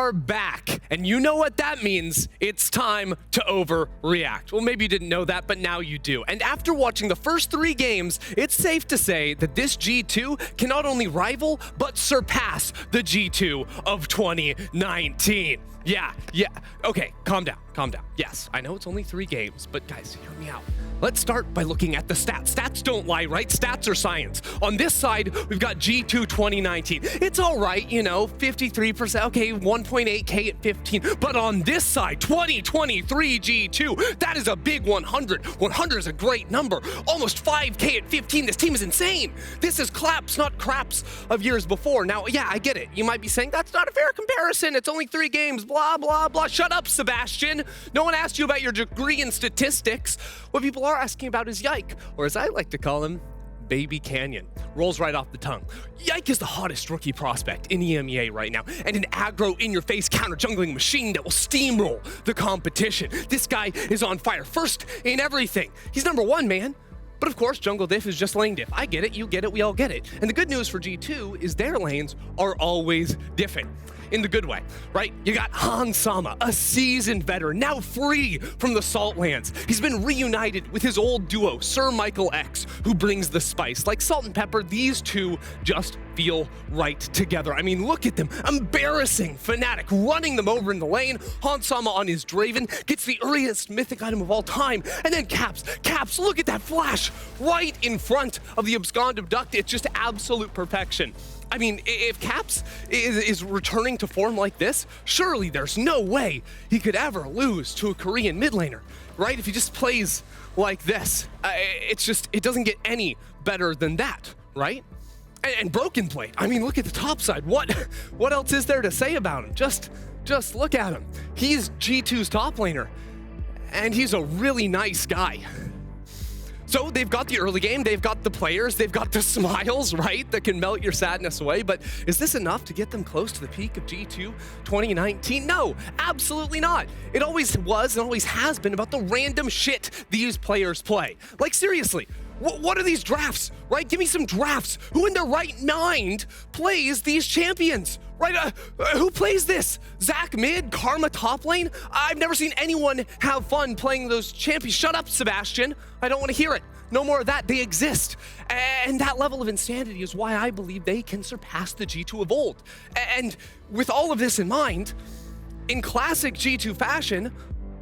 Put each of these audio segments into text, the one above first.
are back, and you know what that means. It's time to overreact. Well, maybe you didn't know that, but now you do. And after watching the first 3 games, it's safe to say that this G2 can not only rival, but surpass the G2 of 2019. Yeah. Okay, calm down. Yes, I know it's only 3 games, but guys, hear me out. Let's start by looking at the stats. Stats don't lie, right? Stats are science. On this side, we've got G2 2019. It's all right, you know, 53%, okay, 1.8K at 15. But on this side, 2023 G2, that is a big 100. 100 is a great number. Almost 5K at 15. This team is insane. This is claps, not craps of years before. Now, yeah, I get it. You might be saying, that's not a fair comparison. It's only 3 games, blah, blah, blah. Shut up, Sebastian. No one asked you about your degree in statistics. What people are asking about is Yike, or as I like to call him, Baby Canyon. Rolls right off the tongue. Yike is the hottest rookie prospect in EMEA right now, and an aggro in-your-face counter-jungling machine that will steamroll the competition. This guy is on fire, first in everything. He's #1, man. But of course, jungle diff is just lane diff. I get it, you get it, we all get it. And the good news for G2 is their lanes are always different. In the good way, right? You got Han Sama, a seasoned veteran, now free from the Salt Lands. He's been reunited with his old duo, Sir Michael X, who brings the spice. Like salt and pepper, these two just feel right together. I mean, look at them. Embarrassing Fnatic running them over in the lane. Han Sama on his Draven gets the earliest mythic item of all time. And then Caps, look at that flash right in front of the Abscond Abduct. It's just absolute perfection. I mean, if Caps is returning to form like this, surely there's no way he could ever lose to a Korean mid laner, right? If he just plays like this, it doesn't get any better than that, right? And BrokenBlade, I mean, look at the top side. What else is there to say about him? Just look at him. He's G2's top laner, and he's a really nice guy. So they've got the early game, they've got the players, they've got the smiles, right, that can melt your sadness away. But is this enough to get them close to the peak of G2 2019? No, absolutely not. It always was and always has been about the random shit these players play. Like, seriously, what are these drafts, right? Give me some drafts. Who in their right mind plays these champions? Right, who plays this? Zach mid, Karma top lane? I've never seen anyone have fun playing those champions. Shut up, Sebastian. I don't want to hear it. No more of that. They exist. And that level of insanity is why I believe they can surpass the G2 of old. And with all of this in mind, in classic G2 fashion,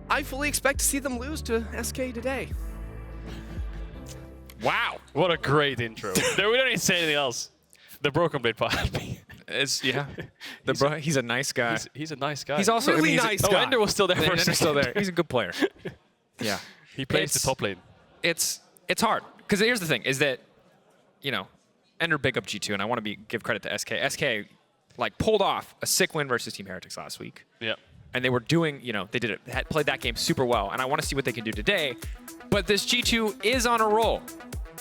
I fully expect to see them lose to SK today. Wow, what a great intro. We don't need to say anything else. The BrokenBlade part. He's a nice guy. He's a nice guy. He's also really nice guy. Oh, Ender was still there. Ender's still there. He's a good player. Yeah. He plays the top lane. It's hard because here's the thing: is that Ender big up G2, and I want to give credit to SK. SK like pulled off a sick win versus Team Heretics last week. Yeah. And they were doing, they did it, played that game super well, and I want to see what they can do today. But this G2 is on a roll.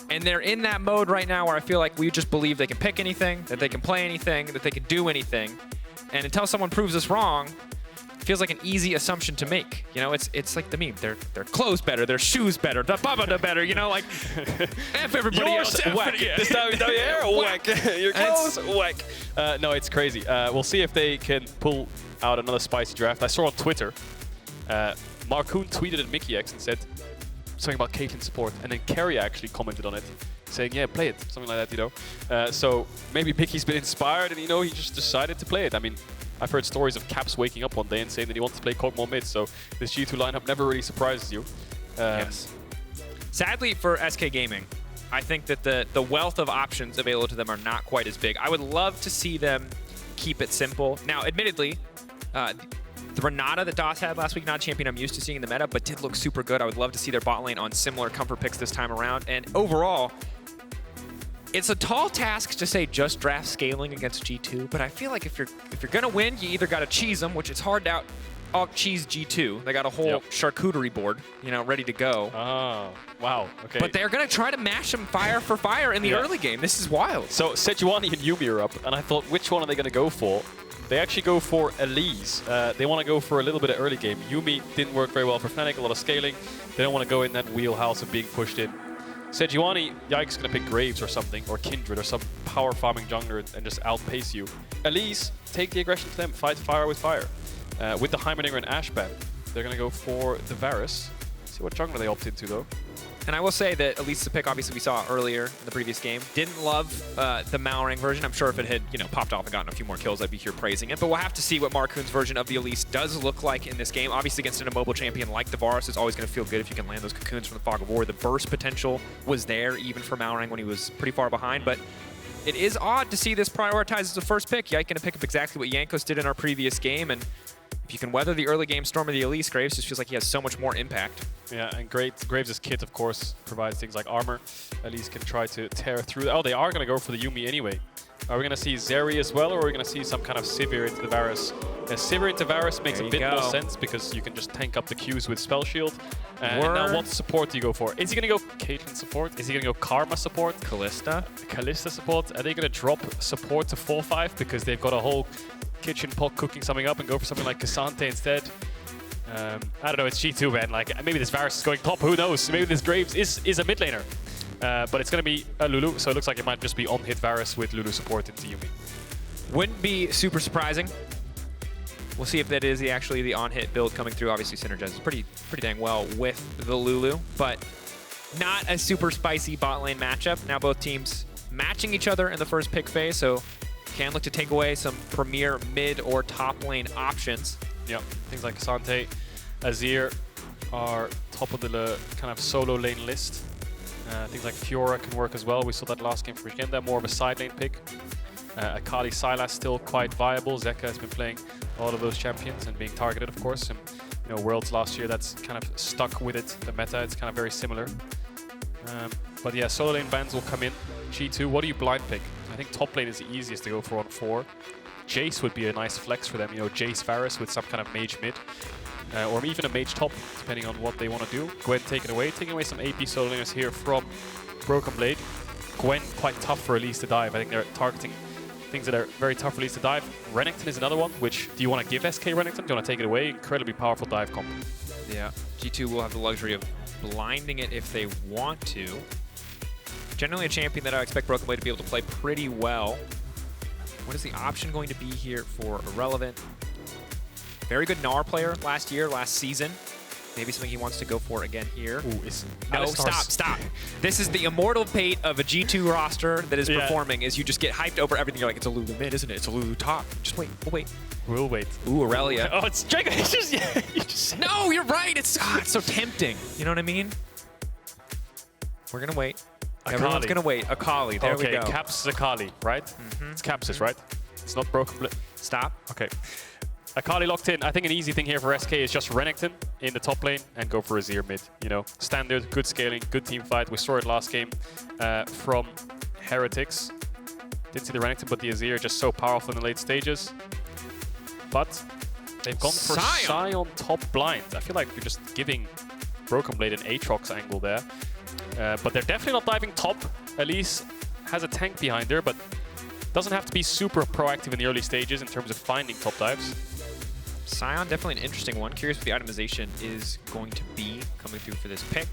And they're in that mode right now where I feel like we just believe they can pick anything, that they can play anything, that they can do anything. And until someone proves us wrong, it feels like an easy assumption to make. It's like the meme. Their clothes better, their shoes better, the baba better, like F everybody else. Whack. Yeah. This time your hair, whack. Your clothes, whack. No, it's crazy. We'll see if they can pull out another spicy draft. I saw on Twitter, Markoon tweeted at Mikyx and said something about Caitlyn support, and then Carrie actually commented on it, saying, yeah, play it, something like that, So maybe Mickey's been inspired and, he just decided to play it. I mean, I've heard stories of Caps waking up one day and saying that he wants to play Kog'Maw mid, so this G2 lineup never really surprises you. Yes. Sadly for SK Gaming, I think that the wealth of options available to them are not quite as big. I would love to see them keep it simple. Now, admittedly, the Renata that DOS had last week, not a champion I'm used to seeing in the meta, but did look super good. I would love to see their bot lane on similar comfort picks this time around. And overall, it's a tall task to say just draft scaling against G2, but I feel like if you're gonna win, you either gotta cheese them, which it's hard to out-cheese G2. They got a whole charcuterie board, ready to go. Oh, wow. Okay. But they're gonna try to mash them fire for fire in the early game. This is wild. So Sejuani and Yuumi are up, and I thought, which one are they gonna go for? They actually go for Elise. They want to go for a little bit of early game. Yuumi didn't work very well for Fnatic, a lot of scaling. They don't want to go in that wheelhouse of being pushed in. Sejuani, Yike's going to pick Graves or something, or Kindred or some power farming jungler and just outpace you. Elise, take the aggression to them, fight fire with fire. With the Heimerdinger and Ashban, they're going to go for the Varus. See what jungler they opt into though. And I will say that Elise, the pick obviously we saw earlier in the previous game, didn't love the Malrang version. I'm sure if it had popped off and gotten a few more kills, I'd be here praising it. But we'll have to see what Markoon's version of the Elise does look like in this game. Obviously against an immobile champion like the Varus, it's always going to feel good if you can land those cocoons from the Fog of War. The burst potential was there even for Malrang when he was pretty far behind. But it is odd to see this prioritized as the first pick. Yike going to pick up exactly what Jankos did in our previous game. And if you can weather the early game storm of the Elise, Graves just feels like he has so much more impact. Yeah, and Graves' kit, of course, provides things like armor. Elise can try to tear through. Oh, they are going to go for the Yuumi anyway. Are we going to see Zeri as well, or are we going to see some kind of Sivir into the Varus? Sivir into Varus makes a bit more sense because you can just tank up the Qs with Spell Shield. And now what support do you go for? Is he going to go Caitlyn support? Is he going to go Karma support? Kalista support? Are they going to drop support to 4-5 because they've got a whole kitchen pot cooking something up and go for something like Cassante instead? I don't know, it's G2, man. Like, maybe this Varus is going top, who knows? Maybe this Graves is a mid laner. But it's going to be a Lulu, so it looks like it might just be on-hit Varus with Lulu support into Yuumi. Wouldn't be super surprising. We'll see if that is actually the on-hit build coming through. Obviously, synergizes pretty dang well with the Lulu, but not a super spicy bot lane matchup. Now both teams matching each other in the first pick phase, so can look to take away some premier mid or top lane options. Yeah, things like Cassante, Azir are top of the kind of solo lane list. Things like Fiora can work as well. We saw that last game for Weekend. They're more of a side lane pick. Akali, Sylas still quite viable. Zeka has been playing a lot of those champions and being targeted, of course. And Worlds last year, that's kind of stuck with it. The meta, it's kind of very similar. But yeah, solo lane bans will come in. G2, what do you blind pick? I think top lane is the easiest to go for on 4. Jace would be a nice flex for them. Jace Varus with some kind of mage mid. Or even a mage top, depending on what they want to do. Gwen taking away some AP solo laners here from BrokenBlade. Gwen quite tough for Elise to dive. I think they're targeting things that are very tough for Elise to dive. Renekton is another one, which, do you want to give SK Renekton? Do you want to take it away? Incredibly powerful dive comp. Yeah, G2 will have the luxury of blinding it if they want to. Generally a champion that I expect BrokenBlade to be able to play pretty well. What is the option going to be here for Irrelevant? Very good Gnar player last season. Maybe something he wants to go for again here. Ooh, no, stop. This is the immortal fate of a G2 roster that is performing, is you just get hyped over everything. You're like, it's a Lulu mid, isn't it? It's a Lulu top. Just wait, we'll wait. We'll wait. Ooh, Aurelia. Oh, it's Draco. It's just, you just no, you're right. It's so tempting. You know what I mean? We're going to wait. Akali. Everyone's going to wait. Akali, there we go. Okay, Caps Akali, right? It's Capsis, right? It's not BrokenBlade. Stop. Okay. Akali locked in. I think an easy thing here for SK is just Renekton in the top lane and go for Azir mid. Standard, good scaling, good team fight. We saw it last game from Heretics. Didn't see the Renekton, but the Azir just so powerful in the late stages. But they've gone for Sion top blind. I feel like you're just giving BrokenBlade an Aatrox angle there. But they're definitely not diving top. Elise has a tank behind her, but doesn't have to be super proactive in the early stages in terms of finding top dives. Sion, definitely an interesting one. Curious what the itemization is going to be coming through for this pick.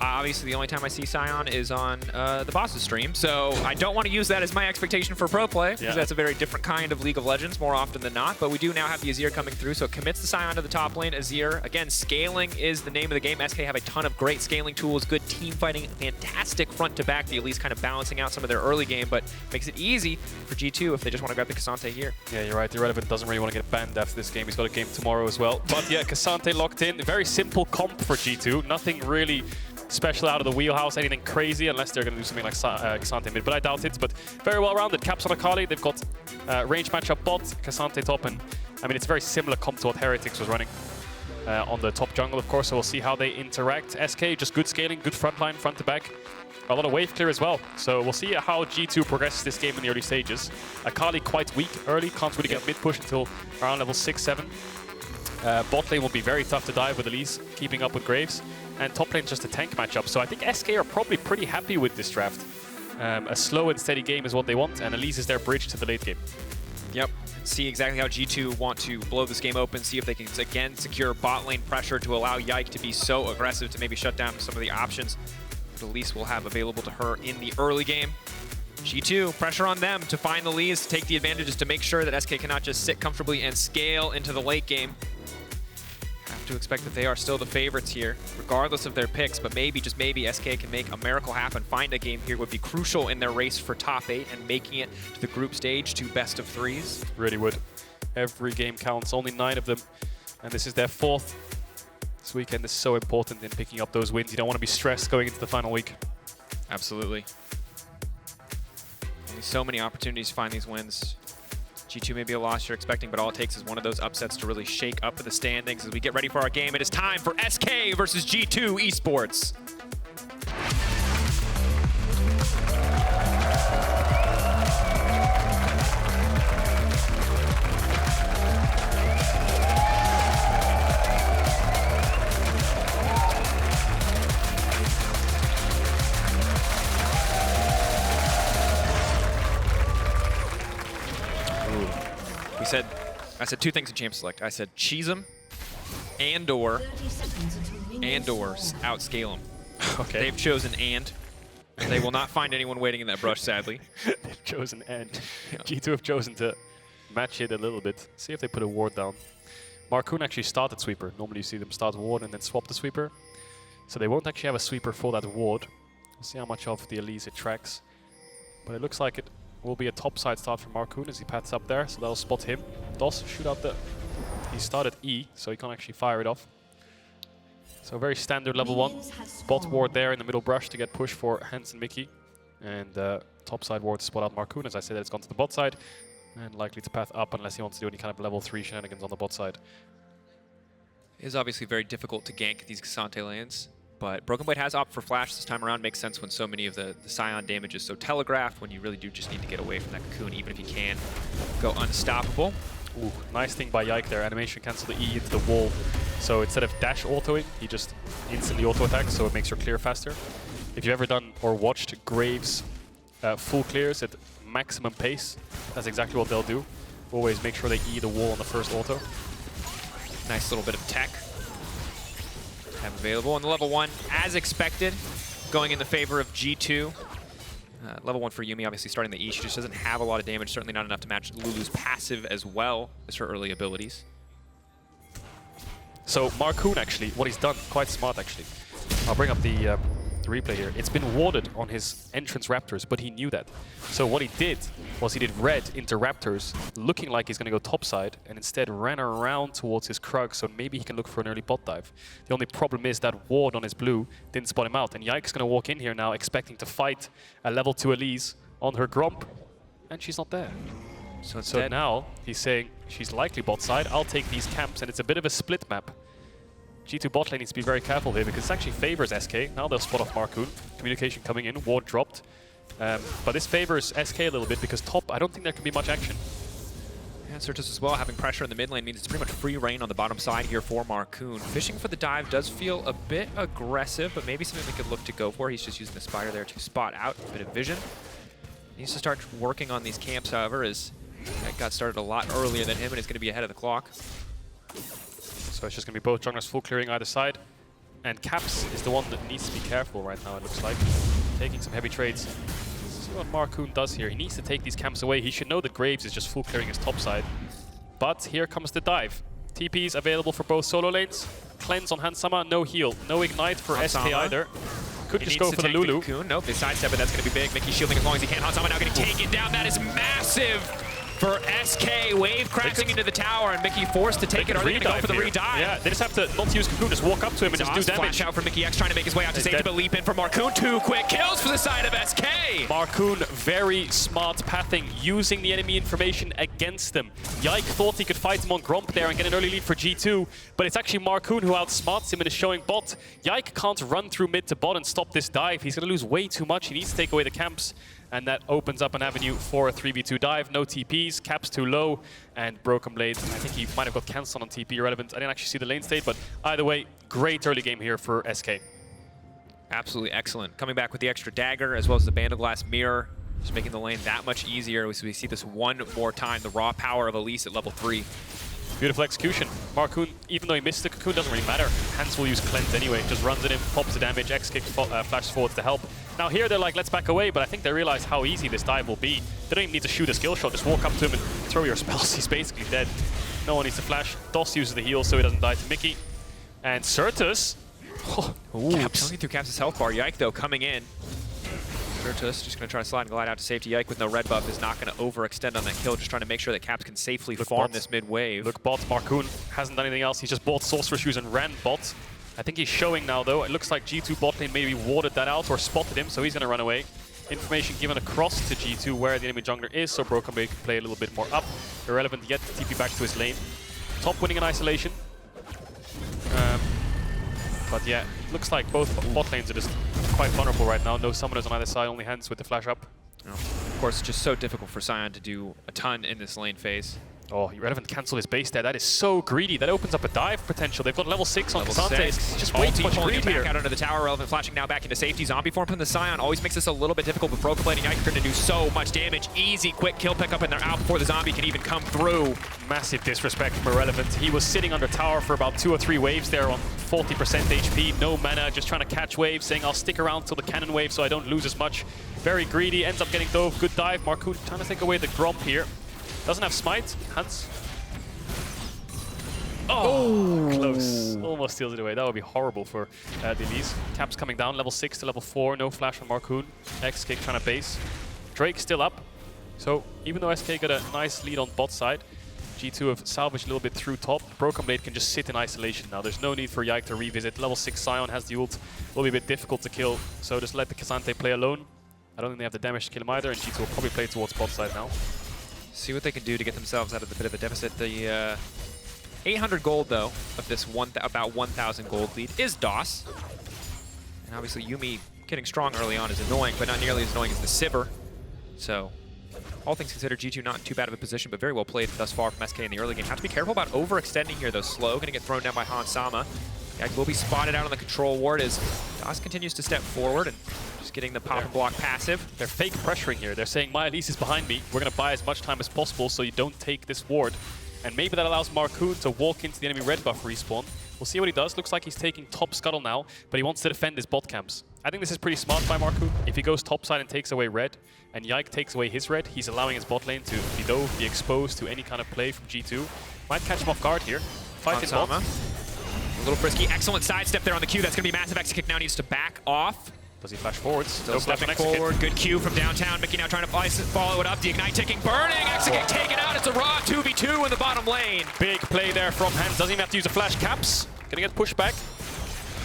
Obviously, the only time I see Sion is on the boss's stream, so I don't want to use that as my expectation for pro play, because that's a very different kind of League of Legends more often than not. But we do now have the Azir coming through, so it commits the Sion to the top lane. Azir, again, scaling is the name of the game. SK have a ton of great scaling tools, good team fighting, fantastic front to back. The Elise kind of balancing out some of their early game, but makes it easy for G2 if they just want to grab the Cassante here. Yeah, you're right. Irrelevant doesn't really want to get banned after this game. He's got a game tomorrow as well. But yeah, Cassante locked in. Very simple comp for G2. Nothing really special out of the wheelhouse, anything crazy, unless they're going to do something like Cassante mid, but I doubt it. But very well rounded. Caps on Akali, they've got range matchup bot, Cassante top, and I mean, it's a very similar comp to what Heretics was running on the top jungle, of course, so we'll see how they interact. SK, just good scaling, good frontline, front to back. A lot of wave clear as well, so we'll see how G2 progresses this game in the early stages. Akali quite weak early, can't really get mid push until around level 6-7. Bot lane will be very tough to dive with Elise, keeping up with Graves. And top lane just a tank matchup, so I think SK are probably pretty happy with this draft. A slow and steady game is what they want, and Elise is their bridge to the late game. Yep. See exactly how G2 want to blow this game open, see if they can, again, secure bot lane pressure to allow Yike to be so aggressive to maybe shut down some of the options what Elise will have available to her in the early game. G2, pressure on them to find the leads, to take the advantages, to make sure that SK cannot just sit comfortably and scale into the late game. Have to expect that they are still the favorites here, regardless of their picks, but maybe, just maybe, SK can make a miracle happen. Find a game here would be crucial in their race for top 8 and making it to the group stage to best of 3s. Really would. Every game counts, only 9 of them, and this is their 4th. This weekend is so important in picking up those wins. You don't want to be stressed going into the final week. Absolutely. Only so many opportunities to find these wins. G2 may be a loss you're expecting, but all it takes is one of those upsets to really shake up the standings. As we get ready for our game, it is time for SK versus G2 Esports. I said 2 things in Champ Select. I said cheese them and/or outscale them. Okay. They've chosen and. They will not find anyone waiting in that brush, sadly. They've chosen and. Yeah. G2 have chosen to match it a little bit. See if they put a ward down. Markoon actually started sweeper. Normally you see them start ward and then swap the sweeper. So they won't actually have a sweeper for that ward. We'll see how much of the Elise it tracks. But it looks like it will be a topside start for Markoon as he paths up there, so that'll spot him. Does shoot out the... He started E, so he can't actually fire it off. So very standard level 1. Bot ward there in the middle brush to get push for Hans and Mickey. And topside ward to spot out Markoon. As I said, it's gone to the bot side. And likely to path up unless he wants to do any kind of level 3 shenanigans on the bot side. It is obviously very difficult to gank these Xante lanes. But BrokenBlade has opted for Flash this time around. Makes sense when so many of the Sion damage is so telegraphed, when you really do just need to get away from that Cocoon, even if you can go unstoppable. Ooh, nice thing by Yike there. Animation cancel the E into the wall. So instead of dash autoing, he just instantly auto attacks, so it makes your clear faster. If you've ever done or watched Graves full clears at maximum pace, that's exactly what they'll do. Always make sure they E the wall on the first auto. Nice little bit of tech have available. And the level 1, as expected, going in the favor of G2. Level 1 for Yuumi, obviously starting the E. She just doesn't have a lot of damage, certainly not enough to match Lulu's passive as well as her early abilities. So Markoon actually, what he's done, quite smart actually. I'll bring up the replay here. It's been warded on his entrance Raptors, but he knew that. So what he did was he did red into Raptors, looking like he's going to go topside, and instead ran around towards his Krug, so maybe he can look for an early bot dive. The only problem is that ward on his blue didn't spot him out, and Yike's going to walk in here now expecting to fight a level 2 Elise on her Gromp, and she's not there. So now he's saying she's likely bot side, I'll take these camps, and it's a bit of a split map. G2 bot lane needs to be very careful here because it actually favors SK. Now they'll spot off Markoon. Communication coming in, ward dropped. But this favors SK a little bit because top, I don't think there can be much action. Yeah, Sertuss as well, having pressure in the mid lane means it's pretty much free reign on the bottom side here for Markoon. Fishing for the dive does feel a bit aggressive, but maybe something they could look to go for. He's just using the spider there to spot out a bit of vision. Needs to start working on these camps, however, as that got started a lot earlier than him and is going to be ahead of the clock. So it's just going to be both junglers full clearing either side. And Caps is the one that needs to be careful right now, it looks like. Taking some heavy trades. See what Markoon does here. He needs to take these camps away. He should know that Graves is just full clearing his top side. But here comes the dive. TPs available for both solo lanes. Cleanse on Hansama, no heal. No ignite for SK either. Could just go for the Lulu. Nope, they sidestep it, that's going to be big. Mickey shielding as long as he can. Hansama now getting taken down. That is massive for SK. Wave crashing into the tower, and Mickey forced to take it. Are they going to go for the redive? Yeah, they just have to not use Cocoon, just walk up to him and just do damage. Flash out for Mikyx, trying to make his way out to safety, but leap in for Markoon. 2 quick kills for the side of SK. Markoon, very smart pathing, using the enemy information against them. Yike thought he could fight him on Gromp there and get an early lead for G2, but it's actually Markoon who outsmarts him and is showing bot. Yike can't run through mid to bot and stop this dive. He's going to lose way too much. He needs to take away the camps. And that opens up an avenue for a 3v2 dive. No TPs, caps too low, and BrokenBlade. I think he might have got cancelled on TP irrelevant. I didn't actually see the lane state, but either way, great early game here for SK. Absolutely excellent. Coming back with the extra dagger, as well as the Band of Glass Mirror, just making the lane that much easier. So we see this one more time, the raw power of Elise at level 3. Beautiful execution. Markoon, even though he missed the cocoon, doesn't really matter. Hans will use cleanse anyway. Just runs it in, pops the damage, Exakick flashes forwards to help. Now here they're like, let's back away, but I think they realize how easy this dive will be. They don't even need to shoot a skill shot. Just walk up to him and throw your spells. He's basically dead. No one needs to flash. DOS uses the heal so he doesn't die to Mickey. And Sertuss. Caps. Coming through Caps' health bar. Yike, though, coming in. Sertuss just going to try to slide and glide out to safety. Yike with no red buff is not going to overextend on that kill, just trying to make sure that Caps can safely farm this mid-wave. Look bot, Markoon hasn't done anything else. He's just bought Sorcerer Shoes and ran bot. I think he's showing now, though. It looks like G2 bot lane maybe warded that out or spotted him, so he's going to run away. Information given across to G2 where the enemy jungler is, so BrokenBlade can play a little bit more up. Irrelevant yet to TP back to his lane. Top winning in isolation. But yeah, looks like both bot lanes are just quite vulnerable right now. No summoners on either side, only Hands with the flash up. Oh, of course, it's just so difficult for Sion to do a ton in this lane phase. Oh, Irrelevant cancel his base there. That is so greedy. That opens up a dive potential. They've got level 6 on Cassante. Just way too much greed here. Back out under the tower. Relevant flashing now back into safety. Zombie form from the Sion always makes this a little bit difficult, but BrokenBlade and Yike are going to do so much damage. Easy, quick kill pickup, and they're out before the zombie can even come through. Massive disrespect from Irrelevant. He was sitting under tower for about 2 or 3 waves there on 40% HP. No mana, just trying to catch waves, saying I'll stick around till the cannon wave so I don't lose as much. Very greedy, ends up getting dove. Good dive. Markoon trying to take away the Gromp here. Doesn't have smite. Hans. Oh, close. Almost steals it away. That would be horrible for the Elise. Caps coming down, level 6 to level 4. No flash on Markoon. Exakick trying to base. Drake still up. So even though SK got a nice lead on bot side, G2 have salvaged a little bit through top. BrokenBlade can just sit in isolation now. There's no need for Yike to revisit. Level 6 Sion has the ult. Will be a bit difficult to kill, so just let the Cassante play alone. I don't think they have the damage to kill him either, and G2 will probably play towards bot side now. See what they can do to get themselves out of the bit of a deficit. The 800 gold, though, of this about 1,000 gold lead is DOS. And obviously, Yuumi getting strong early on is annoying, but not nearly as annoying as the Sivir. So, all things considered, G2 not in too bad of a position, but very well played thus far from SK in the early game. Have to be careful about overextending here, though. Slow, going to get thrown down by Han Sama. Yike will be spotted out on the control ward as DOS continues to step forward and just getting the pop and block passive. They're fake pressuring here. They're saying, my Elise is behind me. We're going to buy as much time as possible so you don't take this ward. And maybe that allows Markoon to walk into the enemy red buff respawn. We'll see what he does. Looks like he's taking top scuttle now, but he wants to defend his bot camps. I think this is pretty smart by Markoon. If he goes topside and takes away red, and Yike takes away his red, he's allowing his bot lane to be dove, be exposed to any kind of play from G2. Might catch him off guard here. Fight in bot. A little frisky. Excellent sidestep there on the Q. That's going to be massive. Exakick now needs to back off. Does he flash forwards? Still stepping forward. Good Q from downtown. Mickey now trying to follow it up. The Ignite ticking, burning. Exakick taken out. It's a raw 2v2 in the bottom lane. Big play there from Hans. Doesn't even have to use a flash. Caps. Gonna get pushed back.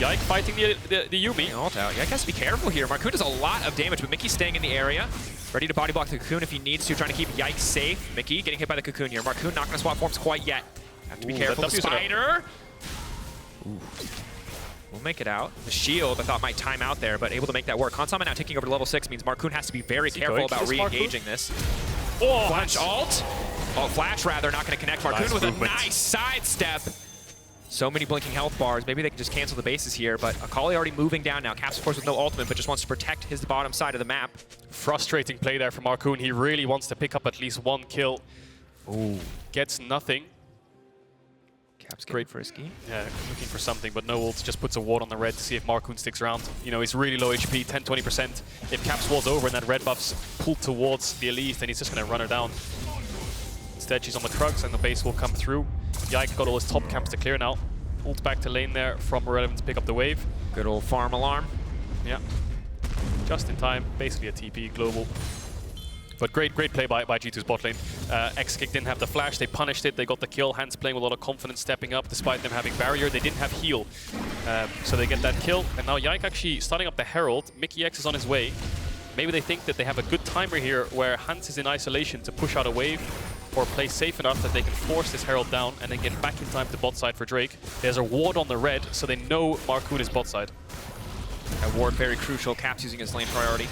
Yike fighting the Yuumi. Ult out. Yike has to be careful here. Markoon does a lot of damage, but Mickey's staying in the area. Ready to body block the cocoon if he needs to. Trying to keep Yike safe. Mickey getting hit by the cocoon here. Markoon not going to swap forms quite yet. Have to be careful. The spider. We'll make it out. The shield, I thought, might time out there, but able to make that work. Han Sama now taking over to level 6 means Markoon has to be very careful about re-engaging this. Oh, flash ult. Oh, flash rather, not going to connect. Markoon with a nice sidestep. So many blinking health bars. Maybe they can just cancel the bases here, but Akali already moving down now. Caps, of course, with no ultimate, but just wants to protect his bottom side of the map. Frustrating play there from Markoon. He really wants to pick up at least 1 kill. Ooh. Gets nothing. Caps great frisky. Yeah, looking for something, but no ults. Just puts a ward on the red to see if Markoon sticks around. You know, he's really low HP, 10-20%. If Caps walls over and that red buff's pulled towards the Elise, then he's just going to run her down. Instead, she's on the Krugs and the base will come through. Yike got all his top camps to clear now. Ult back to lane there from Irrelevant to pick up the wave. Good old farm alarm. Yeah. Just in time. Basically a TP global. But great play by G2's bot lane. Exakick didn't have the flash, they punished it, they got the kill. Hans playing with a lot of confidence, stepping up despite them having barrier. They didn't have heal, so they get that kill. And now Yike actually starting up the Herald. Mikyx is on his way. Maybe they think that they have a good timer here where Hans is in isolation to push out a wave or play safe enough that they can force this Herald down and then get back in time to bot side for Drake. There's a ward on the red, so they know Markoon is bot side. That ward very crucial. Caps using his lane priority.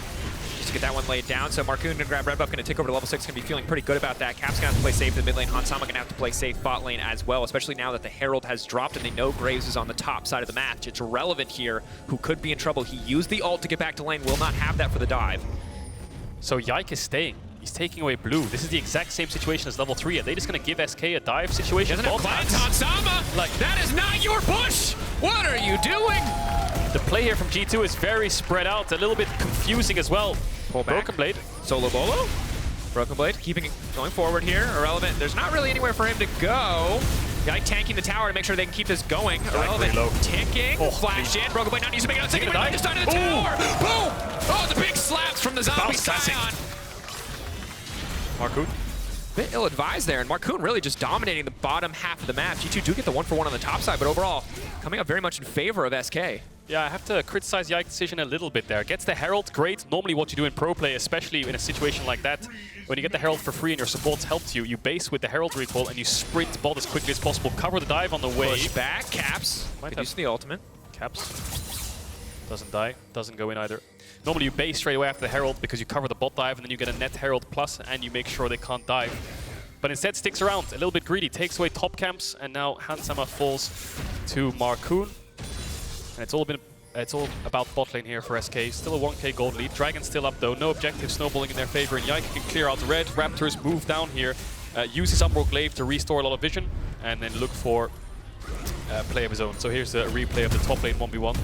Just to get that one laid down. So Markoon gonna grab red buff, gonna tick over to level 6, gonna be feeling pretty good about that. Cap's gonna have to play safe in the mid lane. Han Sama gonna have to play safe bot lane as well, especially now that the Herald has dropped and they know Graves is on the top side of the match. It's Irrelevant here, who could be in trouble. He used the ult to get back to lane, will not have that for the dive. So Yike is staying. He's taking away blue. This is the exact same situation as level 3. Are they just going to give SK a dive situation? Doesn't have clouds on Samba! Like, that is not your push! What are you doing? The play here from G2 is very spread out, a little bit confusing as well. Pull back. BrokenBlade. Solo bolo. BrokenBlade keeping it going forward here. Irrelevant. There's not really anywhere for him to go. Yike tanking the tower to make sure they can keep this going. Irrelevant ticking. Flash in. BrokenBlade not using to make it on second. Right just onto the tower. Boom! Oh, the big slaps from the zombie Sion. Markoon. Bit ill-advised there, and Markoon really just dominating the bottom half of the map. G2 do get the 1-for-1 on the top side, but overall, coming up very much in favor of SK. Yeah, I have to criticize Yike's decision a little bit there. Gets the Herald, great. Normally what you do in pro play, especially in a situation like that, when you get the Herald for free and your supports helped you, you base with the Herald recall and you sprint bot as quickly as possible. Cover the dive on the way. Push back, Caps. Good use of the ultimate. Caps. Doesn't die, doesn't go in either. Normally you base straight away after the Herald because you cover the bot dive and then you get a net Herald plus and you make sure they can't dive. But instead sticks around, a little bit greedy, takes away top camps, and now Hansama falls to Markoon. And it's all about bot lane here for SK. Still a 1k gold lead. Dragon still up though, no objective snowballing in their favor, and Yike can clear out the red. Raptors move down here, use his Umbral Glaive to restore a lot of vision, and then look for play of his own. So here's a replay of the top lane 1v1.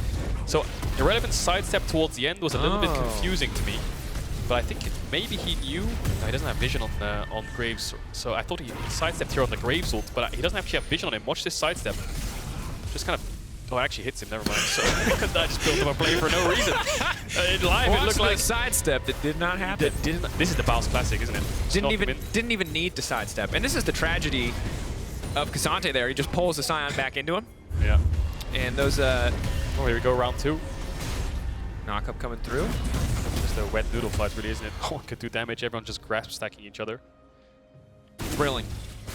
So Irrelevant sidestep towards the end was a little bit confusing to me. But I think maybe he knew. No, he doesn't have vision on Graves, so I thought he sidestepped here on the Graves ult, but he doesn't actually have vision on him. Watch this sidestep. Just kind of. Oh, it actually hits him. Never mind. So I just built him a play for no reason. In live, it looked like a sidestep that did not happen. This is the Baus Classic, isn't it? Didn't even need to sidestep. And this is the tragedy of K'Sante there. He just pulls the Sion back into him. Yeah. And those. Oh, here we go, round 2. Knock up coming through. Just a wet noodle fight, really, isn't it? No one could do damage. Everyone just grasp stacking each other. Thrilling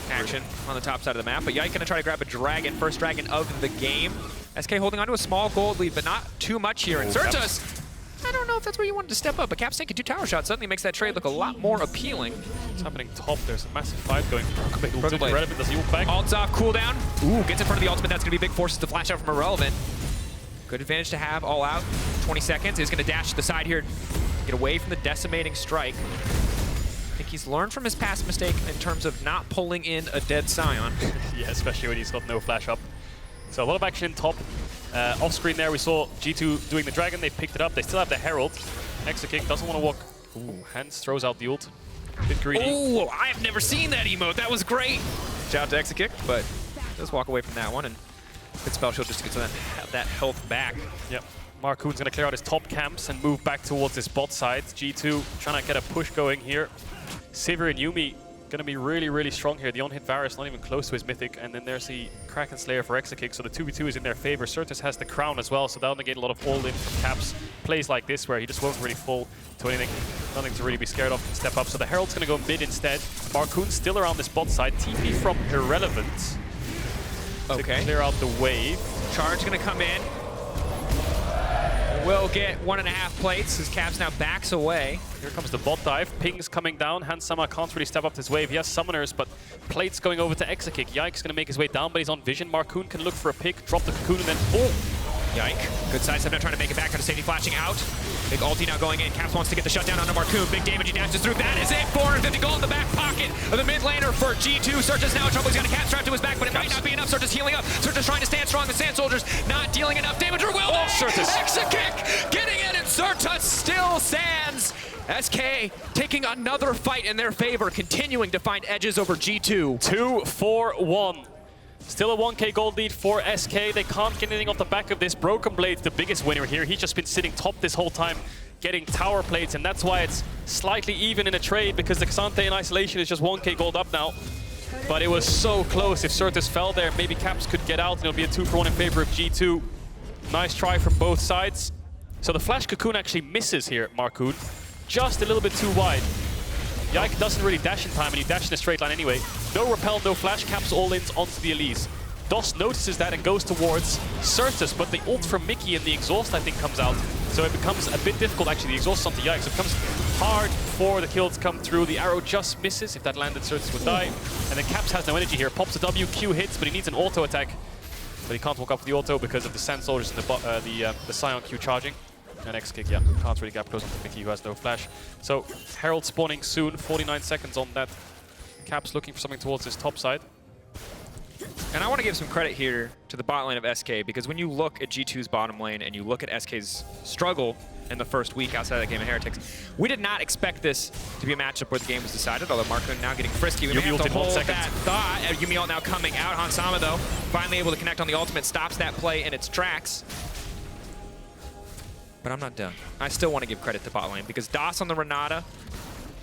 action on the top side of the map. But Yike gonna try to grab a dragon, first dragon of the game. SK holding on to a small gold lead, but not too much here. And Sertuss, I don't know if that's where you wanted to step up, but Capstan can do tower shots. Suddenly makes that trade look a lot more appealing. What's happening top? There's a massive fight going. BrokenBlade. Irrelevant, does he ult back? Ult's off, cooldown. Ooh, gets in front of the ultimate. That's gonna be big forces to flash out from Irrelevant. Good advantage to have, all out. 20 seconds. He's gonna dash to the side here, get away from the decimating strike. I think he's learned from his past mistake in terms of not pulling in a dead Sion. Yeah, especially when he's got no flash up. So a lot of action in top. Off screen there, we saw G2 doing the dragon. They picked it up. They still have the Herald. Exakick doesn't want to walk. Ooh, Hans throws out the ult. A bit greedy. Ooh, I have never seen that emote. That was great. Shout out to Exakick, but does walk away from that one. And good spell shield just to get that health back. Yep. Markoon's going to clear out his top camps and move back towards his bot side. G2 trying to get a push going here. Sivir and Yuumi going to be really, really strong here. The on-hit Varus not even close to his mythic. And then there's the Kraken Slayer for Exakick. So the 2v2 is in their favor. Sertuss has the crown as well. So they'll negate a lot of all-in from Caps. Plays like this where he just won't really fall to anything. Nothing to really be scared of. Can step up. So the Herald's going to go mid instead. Markoon's still around this bot side. TP from Irrelevant. Okay. To clear out the wave. Charge going to come in. Will get 1.5 plates. His Caps now backs away. Here comes the bot dive. Ping's coming down. Hansama can't really step up this wave. He has summoners, but plates going over to Exakick. Yike's going to make his way down, but he's on vision. Markoon can look for a pick, drop the cocoon, and then boom! Yike. Good sidestep now trying to make it back. Trying to safety flashing out. Big ulti now going in. Caps wants to get the shutdown onto Markoon. Big damage. He dashes through. That is it. 450 gold in the back pocket of the mid laner for G2. Sertuss now in trouble. He's got a cat strapped to his back, but it might not be enough. Sertuss healing up. Sertuss trying to stand strong. The Sand Soldiers not dealing enough damage. Or will they? Sertuss. Exakick getting in, and Sertuss still stands. SK taking another fight in their favor, continuing to find edges over G2. 2-4-1. Still a 1k gold lead for SK. They can't get anything off the back of this. BrokenBlade's the biggest winner here. He's just been sitting top this whole time, getting tower plates, and that's why it's slightly even in a trade, because the K'Sante in isolation is just 1k gold up now. But it was so close. If Sertuss fell there, maybe Caps could get out, and it'll be a 2-for-1 in favor of G2. Nice try from both sides. So the flash cocoon actually misses here, Markoon. Just a little bit too wide. Yike doesn't really dash in time, and he dashed in a straight line anyway. No repel, no flash, Caps all-ins onto the Elise. Doss notices that and goes towards Sertuss, but the ult from Mickey and the exhaust, I think, comes out. So it becomes a bit difficult, actually. The exhaust onto Yike, so it becomes hard for the kill to come through. The arrow just misses. If that landed, Sertuss would die. And then Caps has no energy here. Pops a W, Q hits, but he needs an auto attack. But he can't walk up with the auto because of the Sand Soldiers and the Sion Q charging. And Exakick, yeah, can't really gap close onto Mikyx, who has no flash. So Herald spawning soon, 49 seconds on that. Caps looking for something towards his top side. And I want to give some credit here to the bot lane of SK, because when you look at G2's bottom lane and you look at SK's struggle in the first week outside of that game of Heretics, we did not expect this to be a matchup where the game was decided, although Markoon now getting frisky. We may have to hold that thought. Yuumi ult now coming out. Hansama, though, finally able to connect on the ultimate, stops that play in its tracks. But I'm not done. I still want to give credit to bot lane, because DOS on the Renata,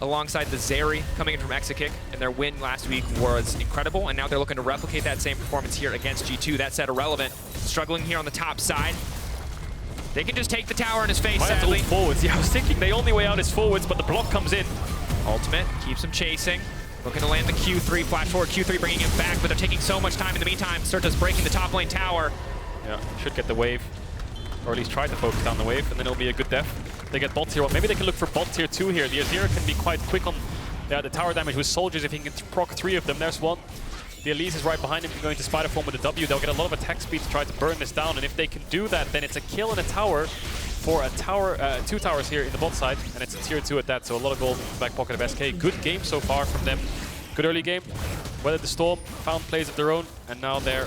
alongside the Zeri coming in from Exakick, and their win last week was incredible, and now they're looking to replicate that same performance here against G2. That said, Irrelevant struggling here on the top side. They can just take the tower in his face, sadly. Forwards. Yeah, I was thinking the only way out is forwards, but the block comes in. Ultimate keeps him chasing. Looking to land the Q3, flash forward, Q3 bringing him back, but they're taking so much time in the meantime. Sertuss breaking the top lane tower. Yeah, should get the wave, or at least try to focus down the wave, and then it'll be a good def. They get bot tier 1. Maybe they can look for bot tier 2 here. The Azir can be quite quick on the tower damage with soldiers if he can proc 3 of them. There's one. The Elise is right behind him, going to spider form with the W. They'll get a lot of attack speed to try to burn this down, and if they can do that, then it's a kill in a tower for a tower, 2 towers here in the bot side, and it's a tier 2 at that, so a lot of gold in the back pocket of SK. Good game so far from them. Good early game. Weathered the storm, found plays of their own, and now they're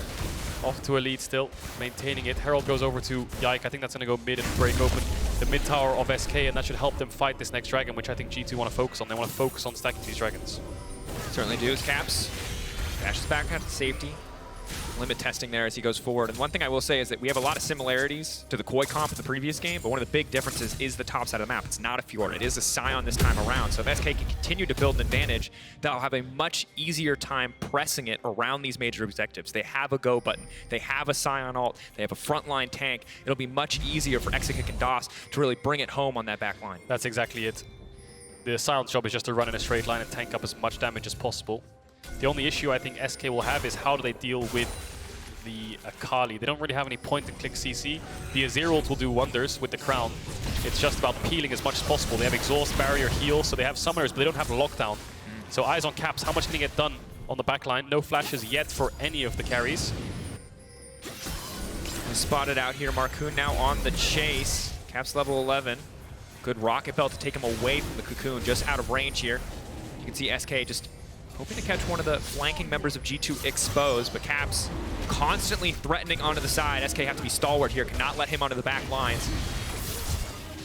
off to a lead still, maintaining it. Herald goes over to Yike. I think that's going to go mid and break open the mid tower of SK, and that should help them fight this next dragon, which I think G2 want to focus on. They want to focus on stacking these dragons. Certainly do. As Caps dashes back out to safety. Limit testing there as he goes forward. And one thing I will say is that we have a lot of similarities to the Koi comp of the previous game, but one of the big differences is the top side of the map. It's not a Fjord, it is a Sion this time around. So if SK can continue to build an advantage, they'll have a much easier time pressing it around these major objectives. They have a go button, they have a Sion ult, they have a frontline tank. It'll be much easier for Exakick and DOS to really bring it home on that back line. That's exactly it. The Sion's job is just to run in a straight line and tank up as much damage as possible. The only issue I think SK will have is how do they deal with the Akali. They don't really have any point-and-click CC. The Azir ult will do wonders with the crown. It's just about peeling as much as possible. They have exhaust, barrier, heal, so they have summoners, but they don't have lockdown. So eyes on Caps, how much can he get done on the back line? No flashes yet for any of the carries. Spotted out here, Markoon now on the chase. Caps level 11. Good rocket belt to take him away from the cocoon, just out of range here. You can see SK just hoping to catch one of the flanking members of G2 exposed, but Caps constantly threatening onto the side. SK have to be stalwart here, cannot let him onto the back lines.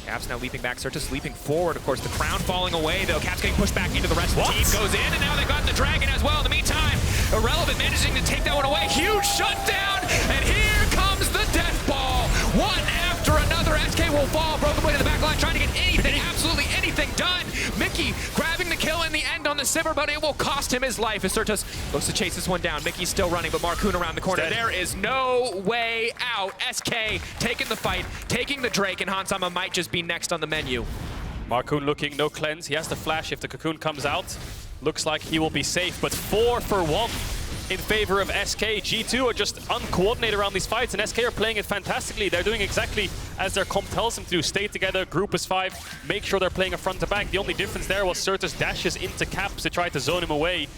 Caps now leaping back, Sertuss leaping forward. Of course, the crown falling away, though. Caps getting pushed back into the rest of the team. Goes in, and now they've got the dragon as well. In the meantime, Irrelevant managing to take that one away. Huge shutdown, and here comes the death ball. One after another, SK will fall. BrokenBlade in the back line, trying to get anything, absolutely anything done. Mikyx grabbing the kill in the end on the Sivir, but it will cost him his life as Sertuss goes to chase this one down. Mikyx still running, but Markoon around the corner. There is no way out. SK taking the fight, taking the Drake, and Hansama might just be next on the menu. Markoon looking, no cleanse. He has to flash if the cocoon comes out. Looks like he will be safe, but 4 for 1 in favor of SK. G2 are just uncoordinated around these fights, and SK are playing it fantastically. They're doing exactly as their comp tells them to do. Stay together, group as 5, make sure they're playing a front to back. The only difference there was Sertuss dashes into Caps to try to zone him away.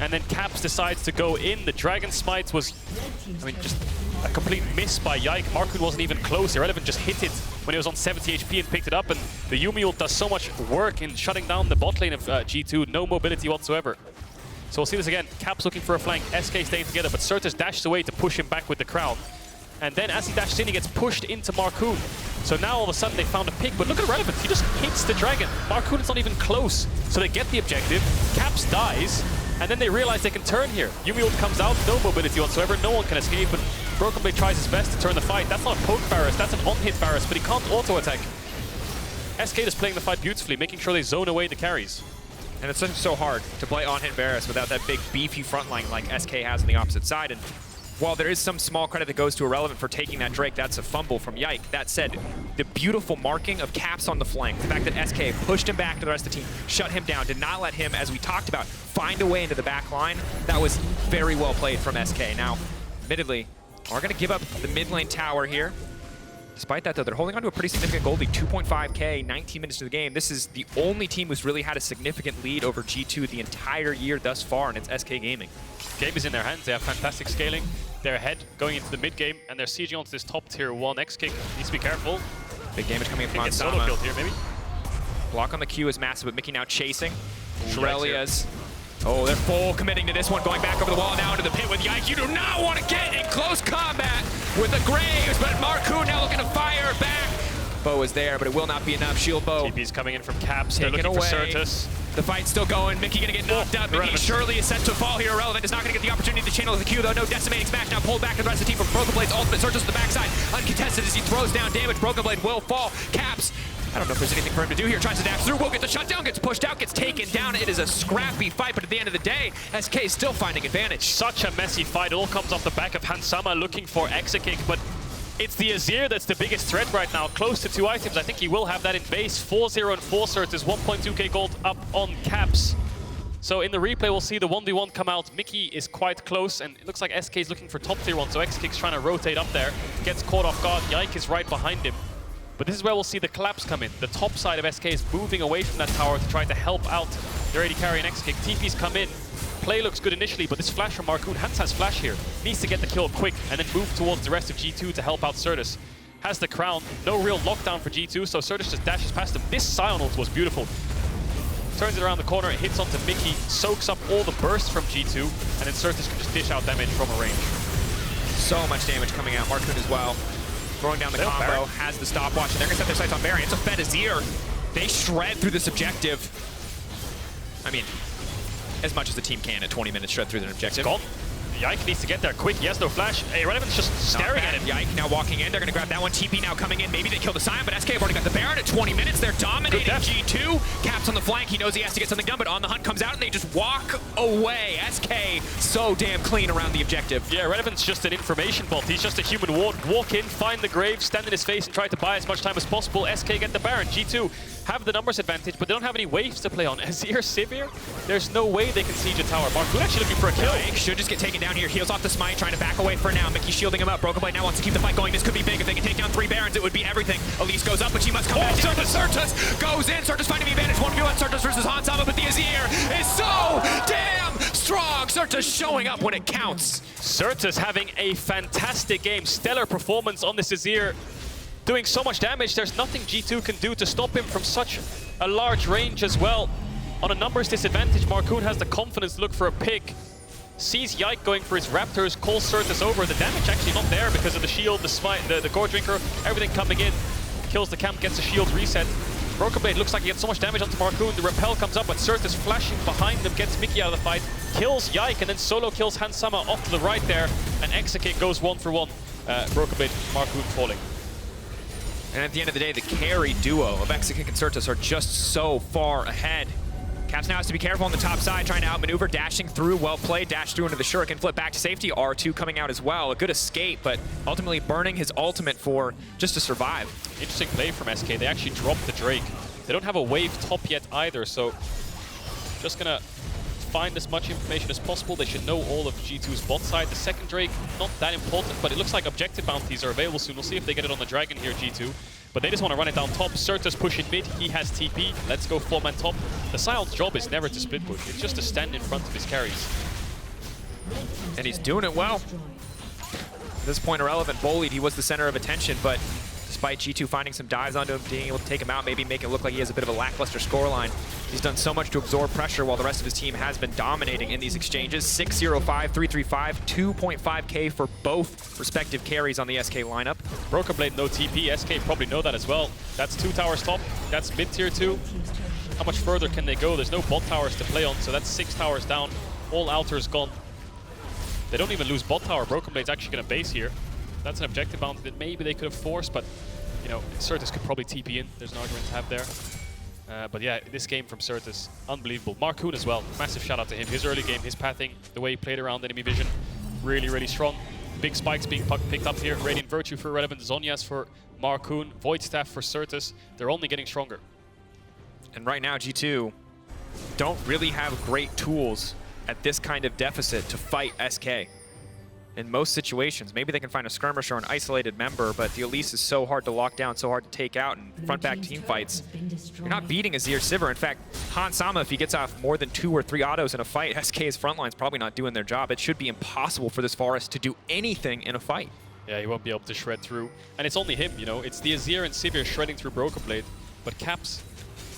And then Caps decides to go in. The Dragon Smite was, I mean, just a complete miss by Yike. Markoon wasn't even close. Irrelevant just hit it when he was on 70 HP and picked it up. And the Yuumi ult does so much work in shutting down the bot lane of G2. No mobility whatsoever. So we'll see this again. Caps looking for a flank. SK staying together, but Sertuss dashes away to push him back with the crown. And then as he dashes in, he gets pushed into Markoon. So now all of a sudden they found a pick, but look at Irrelevant. He just hits the dragon. Markoon is not even close. So they get the objective. Caps dies. And then they realize they can turn here. Yuumi ult comes out, no mobility whatsoever, no one can escape, and BrokenBlade tries his best to turn the fight. That's not a poke Varus, that's an on-hit Varus, but he can't auto-attack. SK is playing the fight beautifully, making sure they zone away the carries. And it's so hard to play on-hit Varus without that big beefy front line like SK has on the opposite side. And while there is some small credit that goes to Irrelevant for taking that Drake, that's a fumble from Yike. That said, the beautiful marking of Caps on the flank, the fact that SK pushed him back to the rest of the team, shut him down, did not let him, as we talked about, find a way into the back line, that was very well played from SK. Now, admittedly, are going to give up the mid lane tower here. Despite that, though, they're holding on to a pretty significant gold lead, 2.5k, 19 minutes to the game. This is the only team who's really had a significant lead over G2 the entire year thus far, and it's SK Gaming. Game is in their hands. They have fantastic scaling. They're ahead going into the mid game, and they're sieging onto this top tier 1. Exakick needs to be careful. Big damage coming in from Solo Ansama. killed here, maybe? Block on the Q is massive, but Mickey now chasing. Ooh, Shirelia's. Oh, they're full committing to this one, going back over the wall now into the pit with Yike. You do not want to get in close combat with the Graves, but Markoon now looking to fire back. Bow is there, but it will not be enough. Shield bow. TP's coming in from Caps. They're Taken looking for away. Sertuss. The fight's still going. Mickey gonna get knocked out. Mickey surely is set to fall here. Irrelevant is not gonna get the opportunity to channel the Q though. No decimating smash now pulled back to the rest of the team from BrokenBlade's ultimate. Sertuss to the backside. Uncontested as he throws down damage. BrokenBlade will fall. Caps. I don't know if there's anything for him to do here. Tries to dash through. Will get the shutdown. Gets pushed out. Gets taken down. It is a scrappy fight, but at the end of the day, SK is still finding advantage. Such a messy fight. It all comes off the back of Hansama looking for Exakick, but it's the Azir that's the biggest threat right now. Close to 2 items. I think he will have that in base. 4-0 and 4 Sertuss. 1.2k gold up on Caps. So in the replay, we'll see the 1v1 come out. Mickey is quite close, and it looks like SK is looking for top tier 1, so Exakick's trying to rotate up there. Gets caught off guard. Yike is right behind him. But this is where we'll see the collapse come in. The top side of SK is moving away from that tower to try to help out their AD carry and Exakick. TP's come in. Play looks good initially, but this flash from Markoon, Hans has flash here. Needs to get the kill quick and then move towards the rest of G2 to help out Sertuss. Has the crown, no real lockdown for G2, so Sertuss just dashes past him. This Sion ult was beautiful. Turns it around the corner, it hits onto Mickey, soaks up all the bursts from G2, and then Sertuss can just dish out damage from a range. So much damage coming out. Markoon as well. Throwing down the combo, Baron. has the stopwatch, and they're gonna set their sights on Baron. It's a fed Azir. They shred through this objective. I mean, as much as the team can at 20 minutes shred through their objective. Gone. Yike needs to get there quick. He has no flash. Irrelevant's just staring at him. Yike now walking in. They're going to grab that one. TP now coming in. Maybe they kill the Sion, but SK have already got the Baron at 20 minutes. They're dominating G2. Caps on the flank. He knows he has to get something done, but On the Hunt comes out and they just walk away. SK so damn clean around the objective. Yeah, Irrelevant's just an information bot. He's just a human ward. Walk in, find the grave, stand in his face, and try to buy as much time as possible. SK get the Baron. G2 have the numbers advantage, but they don't have any waves to play on. Azir, Sivir, there's no way they can siege a tower. Markoon actually looking for a kill. Yike should just get taken down here. Heals off the smite, trying to back away for now. Mickey shielding him up. BrokenBlade now wants to keep the fight going. This could be big. If they can take down 3 Barons, it would be everything. Elise goes up, but she must come back down. Sertuss goes in. Sertuss finding the advantage. 1v1 Sertuss versus Hansama, but the Azir is so damn strong. Sertuss showing up when it counts. Sertuss having a fantastic game. Stellar performance on this Azir. Doing so much damage, there's nothing G2 can do to stop him from such a large range as well. On a numbers disadvantage, Markoon has the confidence to look for a pick. Sees Yike going for his Raptors, calls Sertuss over. The damage actually not there because of the shield, the smite, the Gore Drinker, everything coming in. Kills the camp, gets the shield reset. BrokenBlade looks like he gets so much damage onto Markoon. The repel comes up, but Sertuss flashing behind them, gets Mickey out of the fight, kills Yike, and then solo kills Hansama off to the right there. And Exakick goes 1-for-1. BrokenBlade, Markoon falling. And at the end of the day, the carry duo of Exakick and Sertuss are just so far ahead. Caps now has to be careful on the top side, trying to outmaneuver, dashing through, well played, dash through into the shuriken, flip back to safety. R2 coming out as well, a good escape, but ultimately burning his ultimate for just to survive. Interesting play from SK. They actually dropped the Drake. They don't have a wave top yet either, so just gonna find as much information as possible. They should know all of G2's bot side. The second Drake, not that important, but it looks like objective bounties are available soon. We'll see if they get it on the Dragon here, G2. But they just want to run it down top. Sertuss pushing mid. He has TP. Let's go 4-man top. The Sion's job is never to split push. It's just to stand in front of his carries. And he's doing it well. At this point, Irrelevant bullied. He was the center of attention, but despite G2 finding some dives onto him, being able to take him out, maybe make it look like he has a bit of a lackluster scoreline, he's done so much to absorb pressure while the rest of his team has been dominating in these exchanges. 6-0-5, 3-3-5, 2.5k for both respective carries on the SK lineup. BrokenBlade, no TP. SK probably know that as well. That's 2 towers top. That's mid tier 2. How much further can they go? There's no bot towers to play on, so that's 6 towers down. All altars gone. They don't even lose bot tower. BrokenBlade's actually going to base here. That's an objective bounty that maybe they could have forced, but you know, Sertuss could probably TP in. There's an argument to have there. But yeah, this game from Sertuss, unbelievable. Markoon as well, massive shout out to him. His early game, his pathing, the way he played around enemy vision, really, really strong. Big spikes being picked up here. Radiant Virtue for Irrelevant, Zhonya's for Markoon, Void Staff for Sertuss. They're only getting stronger. And right now, G2 don't really have great tools at this kind of deficit to fight SK. In most situations, maybe they can find a skirmisher or an isolated member, but the Elise is so hard to lock down, so hard to take out in front-back team fights. You're not beating Azir Sivir. In fact, Hansama, if he gets off more than 2 or 3 autos in a fight, SK's frontline's probably not doing their job. It should be impossible for this Forest to do anything in a fight. Yeah, he won't be able to shred through. And it's only him, you know. It's the Azir and Sivir shredding through BrokenBlade. But Caps,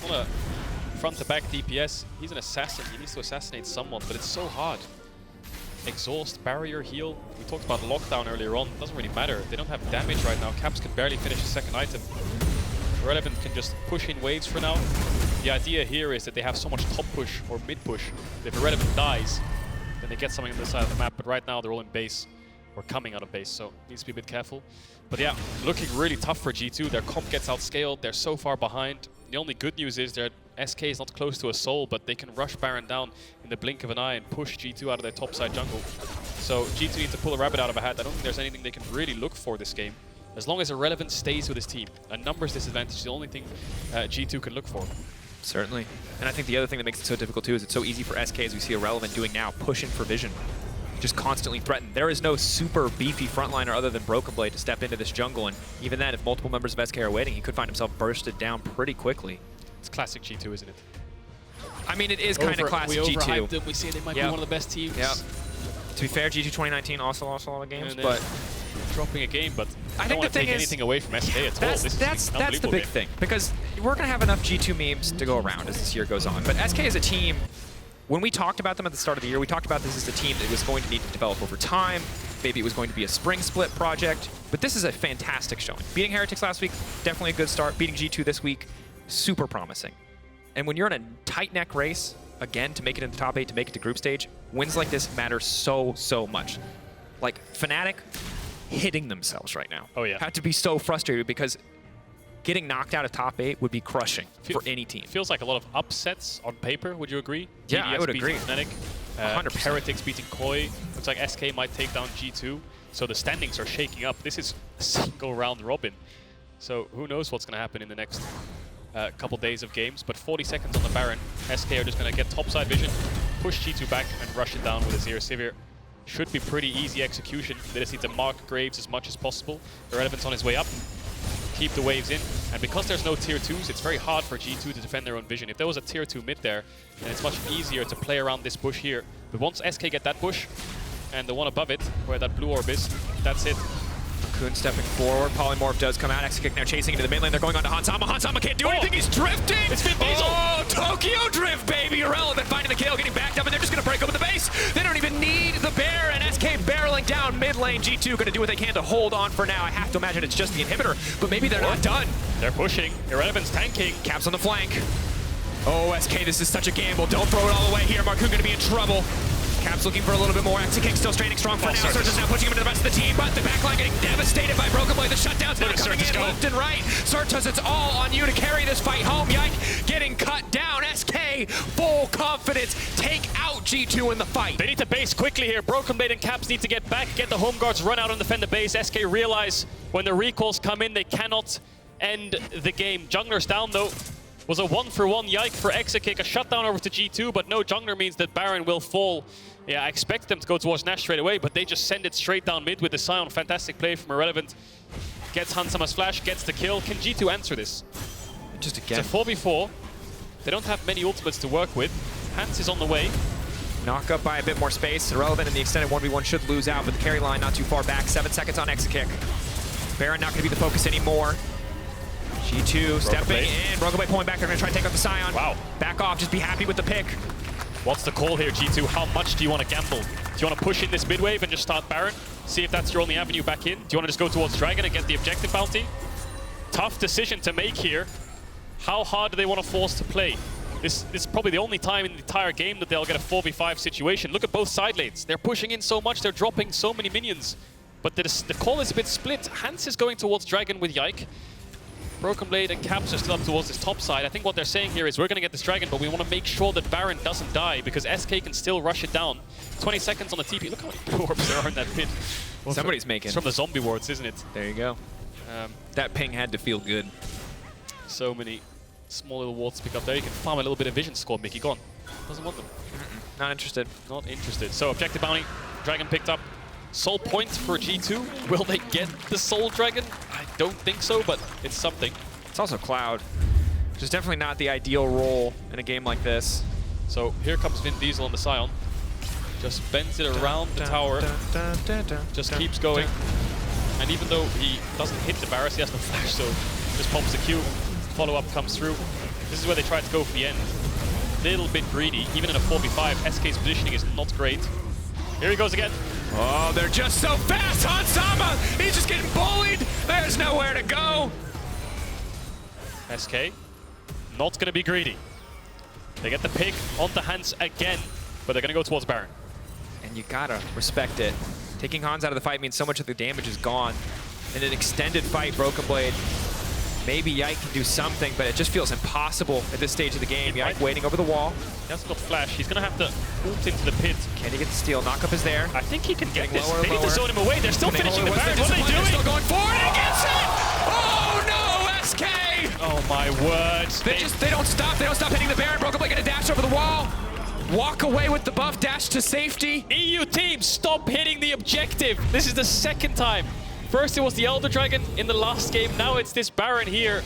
on a front-to-back DPS, he's an assassin. He needs to assassinate someone, but it's so hard. Exhaust, barrier, heal. We talked about lockdown earlier on. It doesn't really matter. They don't have damage right now. Caps can barely finish the second item. Relevant can just push in waves for now. The idea here is that they have so much top push or mid push. If Irrelevant dies, then they get something on the side of the map. But right now they're all in base. Or coming out of base, so needs to be a bit careful. But yeah, looking really tough for G2. Their comp gets outscaled, they're so far behind. The only good news is their SK is not close to a soul, but they can rush Baron down in the blink of an eye and push G2 out of their topside jungle. So G2 needs to pull a rabbit out of a hat. I don't think there's anything they can really look for this game. As long as Irrelevant stays with his team. A numbers disadvantage is the only thing G2 can look for. Certainly. And I think the other thing that makes it so difficult too is it's so easy for SK, as we see Irrelevant doing now, pushing for vision. Just constantly threatened. There is no super beefy frontliner other than BrokenBlade to step into this jungle, and even then, if multiple members of SK are waiting, he could find himself bursted down pretty quickly. It's classic G2, isn't it? I mean, it is kind of classic G2. We overhyped them. We say they might be one of the best teams. Yeah. To be fair, G2 2019 also lost a lot of games, but dropping a game. But I think the thing is, anything away from SK at all. That's the big thing, because we're gonna have enough G2 memes to go around as this year goes on. But SK is a team. When we talked about them at the start of the year, we talked about this as a team that was going to need to develop over time. Maybe it was going to be a spring split project, but this is a fantastic showing. Beating Heretics last week, definitely a good start. Beating G2 this week, super promising. And when you're in a tight neck race, again, to make it in the top 8, to make it to group stage, wins like this matter so, so much. Like, Fnatic hitting themselves right now. Oh yeah. Had to be so frustrated because getting knocked out of top 8 would be crushing for any team. Feels like a lot of upsets on paper, would you agree? Yeah, I would agree. Fnatic, 100%. Heretics beating Koi. Looks like SK might take down G2. So the standings are shaking up. This is a single round robin. So who knows what's going to happen in the next couple days of games. But 40 seconds on the Baron. SK are just going to get topside vision, push G2 back and rush it down with Azir Sivir. Should be pretty easy execution. They just need to mark Graves as much as possible. Irrelevant's on his way up. Keep the waves in, and because there's no tier 2s, it's very hard for G2 to defend their own vision. If there was a tier 2 mid there, then it's much easier to play around this bush here. But once SK get that bush, and the one above it, where that blue orb is, that's it. Markoon stepping forward, Polymorph does come out, Exakick now chasing into the mid lane, they're going on to Hansama, Hansama can't do anything, he's drifting! It's Vin Diesel! Oh, Tokyo Drift, baby! Irrelevant finding the kill, getting backed up, and they're just gonna break open the base! They don't even need the bear, and SK barreling down mid lane, G2 gonna do what they can to hold on for now. I have to imagine it's just the inhibitor, but maybe they're not done. They're pushing, Irrelevant's tanking. Caps on the flank. Oh, SK, this is such a gamble, don't throw it all away here, Markoon gonna be in trouble. Caps looking for a little bit more. Exakick still straining strong for now. Sertuss now pushing him into the rest of the team, but the backline getting devastated by BrokenBlade. The shutdowns now coming in left and right. Sertuss, it's all on you to carry this fight home. Yike getting cut down. SK, full confidence, take out G2 in the fight. They need to base quickly here. BrokenBlade and Caps need to get back, get the home guards, run out and defend the base. SK realize when the recalls come in, they cannot end the game. Jungler's down though. Was a 1-for-1 Yike for Exakick, a shutdown over to G2, but no jungler means that Baron will fall. Yeah, I expect them to go towards Nash straight away, but they just send it straight down mid with the Sion. Fantastic play from Irrelevant. Gets Hansama's flash, gets the kill. Can G2 answer this? Just again. It's a 4v4. They don't have many ultimates to work with. Hans is on the way. Knock up by a bit more space. Irrelevant in the extended 1v1 should lose out, but the carry line not too far back. 7 seconds on Exakick. Baron not going to be the focus anymore. G2 stepping in. BrokenBlade pulling back. They're going to try to take out the Sion. Wow. Back off. Just be happy with the pick. What's the call here, G2? How much do you want to gamble? Do you want to push in this mid wave and just start Baron? See if that's your only avenue back in? Do you want to just go towards Dragon and get the objective bounty? Tough decision to make here. How hard do they want to force to play? This is probably the only time in the entire game that they'll get a 4v5 situation. Look at both side lanes. They're pushing in so much. They're dropping so many minions. But the call is a bit split. Hans is going towards Dragon with Yike. BrokenBlade and Caps are still up towards this top side. I think what they're saying here is we're going to get this Dragon, but we want to make sure that Baron doesn't die because SK can still rush it down. 20 seconds on the TP. Look how many blue orbs there are in that pit. Well, somebody's making. It's from the zombie wards, isn't it? There you go. That ping had to feel good. So many small little wards to pick up there. You can farm a little bit of vision score, Mickey. Gone. Doesn't want them. Not interested. Not interested. So objective bounty. Dragon picked up. Soul point for G2. Will they get the Soul Dragon? I don't think so, but it's something. It's also Cloud, which is definitely not the ideal role in a game like this. So here comes Vin Diesel on the Sion. Just bends it around the tower. Just keeps going. And even though he doesn't hit the Varus, he has no flash, so just pops the Q. Follow-up comes through. This is where they try to go for the end. Little bit greedy. Even in a 4v5, SK's positioning is not great. Here he goes again. Oh, they're just so fast! Hansama! He's just getting bullied! There's nowhere to go! SK, not going to be greedy. They get the pick onto Hans again, but they're going to go towards Baron. And you gotta respect it. Taking Hans out of the fight means so much of the damage is gone. In an extended fight, BrokenBlade, maybe Yike can do something, but it just feels impossible at this stage of the game. Yike waiting over the wall. He hasn't got flash. He's going to have to ult into the pit. Can he get the steal? Knockup is there. I think he can get this. Lower, they need to zone him away. They're still finishing the Baron. What are they doing? They're still going forward and he gets it! Oh no, SK! Oh my word. They don't stop. They don't stop hitting the Baron. BrokenBlade gonna dash over the wall. Walk away with the buff, dash to safety. EU team, stop hitting the objective. This is the second time. First it was the Elder Dragon in the last game. Now it's this Baron here.